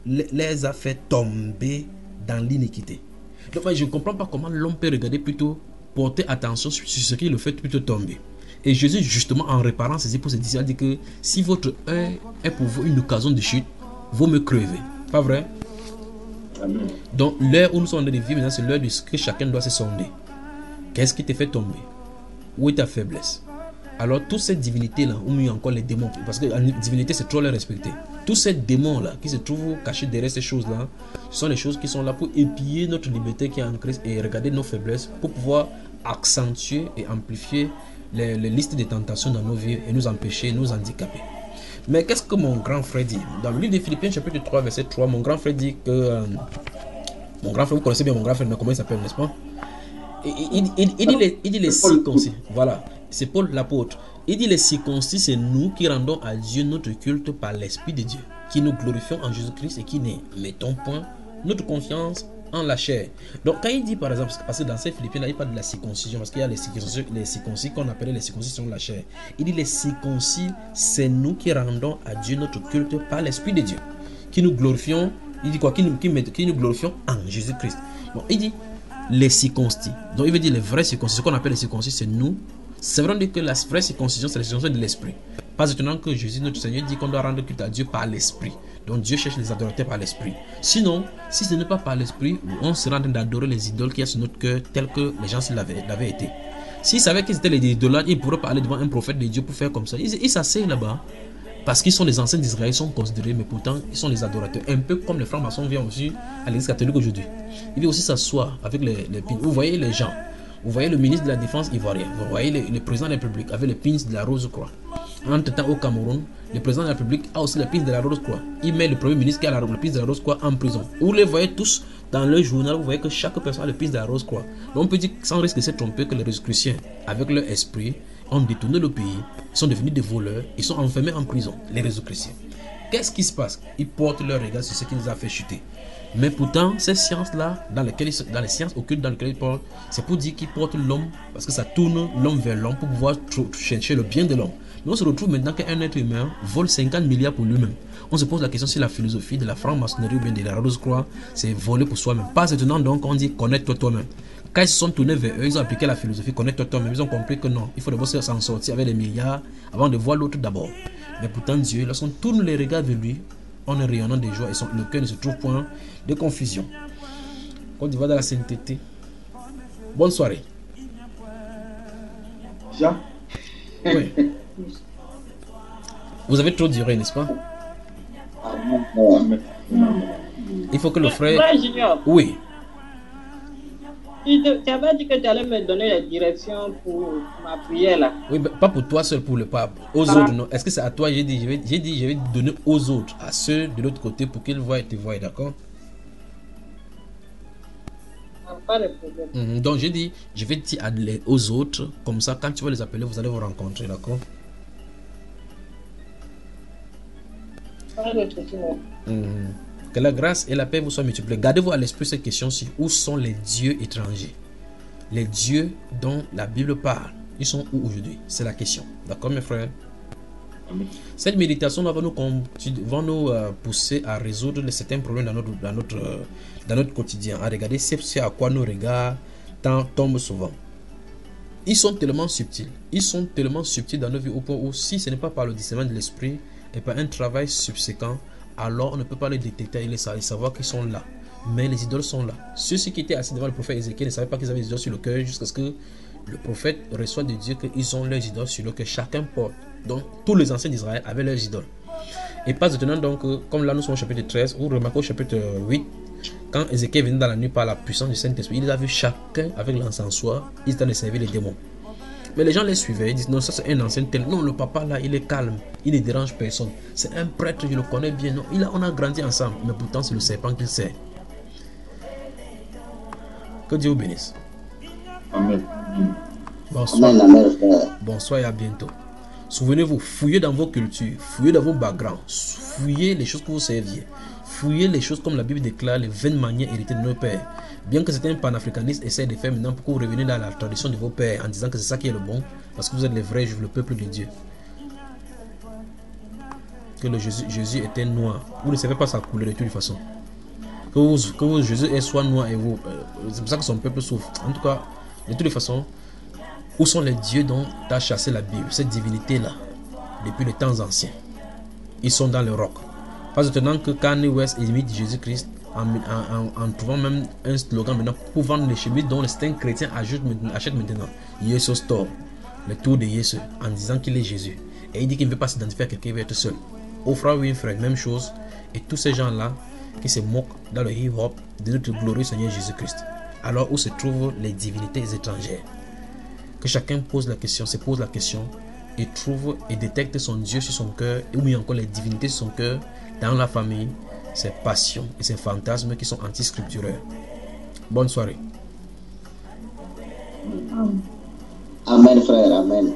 Speaker 6: les a fait tomber dans l'iniquité. Donc je ne comprends pas comment l'homme peut regarder plutôt, porter attention sur ce qui le fait plutôt tomber. Et Jésus, justement, en réparant ses épouses, il dit que si votre œil est pour vous une occasion de chute, vaut me crever. Pas vrai?
Speaker 3: Amen.
Speaker 6: Donc l'heure où nous sommes en train de vivre maintenant, c'est l'heure de ce que chacun doit se sonder. Qu'est-ce qui te fait tomber? Où est ta faiblesse? Alors toutes ces divinités-là, ou mieux encore les démons, parce que la divinité c'est trop les respecter. Tous ces démons-là qui se trouvent cachés derrière ces choses-là, ce sont les choses qui sont là pour épier notre liberté qui est en Christ et regarder nos faiblesses pour pouvoir accentuer et amplifier les listes de tentations dans nos vies et nous empêcher, nous handicaper. Mais qu'est-ce que mon grand frère dit? Dans le livre de Philippiens chapitre 3 verset 3, mon grand frère dit que... mon grand frère, vous connaissez bien mon grand frère, mais comment il s'appelle, n'est-ce pas? Il dit les circoncis. Voilà, c'est Paul l'apôtre. Il dit les circoncis, c'est nous qui rendons à Dieu notre culte par l'Esprit de Dieu, qui nous glorifions en Jésus-Christ et qui ne mettons point notre confiance en la chair. Donc quand il dit par exemple, parce que dans ces Philippiens là, il parle de la circoncision, parce qu'il y a les circoncis qu'on appelait les circoncisions de la chair. Il dit les circoncis, c'est nous qui rendons à Dieu notre culte par l'Esprit de Dieu, qui nous glorifions. Il dit quoi? Qui nous glorifions en Jésus-Christ. Bon, il dit les circoncis. Donc il veut dire les vrais circoncis. Ce qu'on appelle les circoncis, c'est nous. C'est vrai que la vraie circoncision, c'est la circoncision de l'esprit. Pas étonnant que Jésus, notre Seigneur, dit qu'on doit rendre culte à Dieu par l'esprit. Donc Dieu cherche les adorateurs par l'esprit. Sinon, si ce n'est pas par l'esprit, on sera en train d'adorer les idoles qu'il y a sur notre cœur, tels que les gens l'avaient été. S'ils savaient qu'ils étaient les idolâtres, ils pourraient parler devant un prophète de Dieu pour faire comme ça. Ils s'asseyent là-bas. Parce qu'ils sont les anciens d'Israël, ils sont considérés, mais pourtant ils sont les adorateurs. Un peu comme les francs-maçons viennent aussi à l'église catholique aujourd'hui. Ils viennent aussi s'asseoir avec les pins. Vous voyez les gens. Vous voyez le ministre de la Défense ivoirien. Vous voyez le président de la République avec les pins de la Rose-Croix. Entre-temps, au Cameroun, le président de la République a aussi les pins de la Rose-Croix. Il met le premier ministre qui a le pins de la Rose-Croix en prison. Vous les voyez tous dans le journal. Vous voyez que chaque personne a le pins de la Rose-Croix. Donc on peut dire sans risque de se tromper que les Rosicruciens, avec leur esprit, ont détourné le pays, ils sont devenus des voleurs, ils sont enfermés en prison, les Rosicruciens. Qu'est-ce qui se passe? Ils portent leur regard sur ce qui nous a fait chuter. Mais pourtant, ces sciences-là, dans les sciences occultes dans lesquelles ils portent, c'est pour dire qu'ils portent l'homme, parce que ça tourne l'homme vers l'homme pour pouvoir chercher le bien de l'homme. Mais on se retrouve maintenant qu'un être humain vole 50 milliards pour lui-même. On se pose la question si la philosophie de la franc-maçonnerie ou bien de la Rose-Croix, c'est voler pour soi-même. Pas étonnant donc on dit connaître toi-même. Quand ils se sont tournés vers eux, ils ont appliqué la philosophie connaître toi-même. Ils ont compris que non, il faut d'abord s'en sortir avec les milliards avant de voir l'autre d'abord. Mais pourtant Dieu, lorsqu'on tourne les regards vers lui, on est rayonnant de joie et le cœur ne se trouve point de confusion. Côte d'Ivoire dans la sainteté. Bonne soirée.
Speaker 3: Jean?
Speaker 6: Oui. Vous avez trop duré, n'est-ce pas? Il faut que le frère...
Speaker 5: Ouais, Junior.
Speaker 6: Oui.
Speaker 5: Tu avais dit que tu allais me donner les directions pour ma prière là.
Speaker 6: Oui, mais pas pour toi seul, pour le pape. Aux autres, non. Est-ce que c'est à toi? J'ai dit, je vais donner aux autres, à ceux de l'autre côté pour qu'ils voient et te voient, d'accord?
Speaker 5: Pas de problème.
Speaker 6: Donc j'ai dit, je vais dire aux autres, comme ça, quand tu vas les appeler, vous allez vous rencontrer, d'accord?
Speaker 5: Pas de problème.
Speaker 6: Que la grâce et la paix vous soient multipliées. Gardez-vous à l'esprit cette question-ci. Où sont les dieux étrangers? Les dieux dont la Bible parle, ils sont où aujourd'hui? C'est la question. D'accord, mes frères? Cette méditation va nous pousser à résoudre certains problèmes dans notre quotidien. À regarder ce à quoi nos regards tombent souvent. Ils sont tellement subtils. Ils sont tellement subtils dans nos vies au point où si ce n'est pas par le discernement de l'esprit et par un travail subséquent, alors on ne peut pas les détecter et les savoir qu'ils sont là. Mais les idoles sont là. Ceux qui étaient assis devant le prophète Ézéchiel ne savaient pas qu'ils avaient des idoles sur le cœur jusqu'à ce que le prophète reçoit de Dieu qu'ils ont leurs idoles sur le cœur. Chacun porte. Donc tous les anciens d'Israël avaient leurs idoles. Et pas étonnant donc, comme là nous sommes au chapitre 13, vous remarquez au chapitre 8, quand Ézéchiel venait dans la nuit par la puissance du Saint-Esprit, il a vu chacun avec l'encensoir, ils étaient de servir les démons. Mais les gens les suivaient, ils disent non, ça c'est un ancien tel. Non, le papa là, il est calme, il ne dérange personne. C'est un prêtre, je le connais bien. Non, on a grandi ensemble, mais pourtant c'est le serpent qu'il sert. Que Dieu vous bénisse.
Speaker 3: Amen.
Speaker 6: Bonsoir.
Speaker 4: Amen, amen, frère.
Speaker 6: Bonsoir et à bientôt. Souvenez-vous, fouillez dans vos cultures, fouillez dans vos backgrounds, fouillez les choses que vous serviez, fouillez les choses comme la Bible déclare, les 20 manières héritées de nos pères. Bien que certains panafricanistes essayent de faire maintenant pour que vous reveniez dans la tradition de vos pères en disant que c'est ça qui est le bon, parce que vous êtes les vrais juifs, le peuple de Dieu. Que le Jésus était noir. Vous ne savez pas sa couleur de toute façon. Que Jésus est soit noir et vous. C'est pour ça que son peuple souffre. En tout cas, de toutes les façons, où sont les dieux dont tu as chassé la Bible, cette divinité-là, depuis les temps anciens? Ils sont dans le roc. Pas étonnant que Kanye West imite Jésus-Christ en trouvant même un slogan maintenant pour vendre les chemises dont certains chrétiens achètent maintenant. Yesu Store, le tour de Yesu, en disant qu'il est Jésus. Et il dit qu'il ne veut pas s'identifier à quelqu'un, il veut être seul. Oprah Winfrey, même chose. Et tous ces gens-là qui se moquent dans le hip-hop de notre glorieux Seigneur Jésus-Christ. Alors où se trouvent les divinités étrangères? Que chacun pose la question, se pose la question et trouve et détecte son Dieu sur son cœur, ou bien encore les divinités sur son cœur, dans la famille, ses passions et ses fantasmes qui sont anti-scripturaires. Bonne soirée.
Speaker 4: Amen, frère, amen.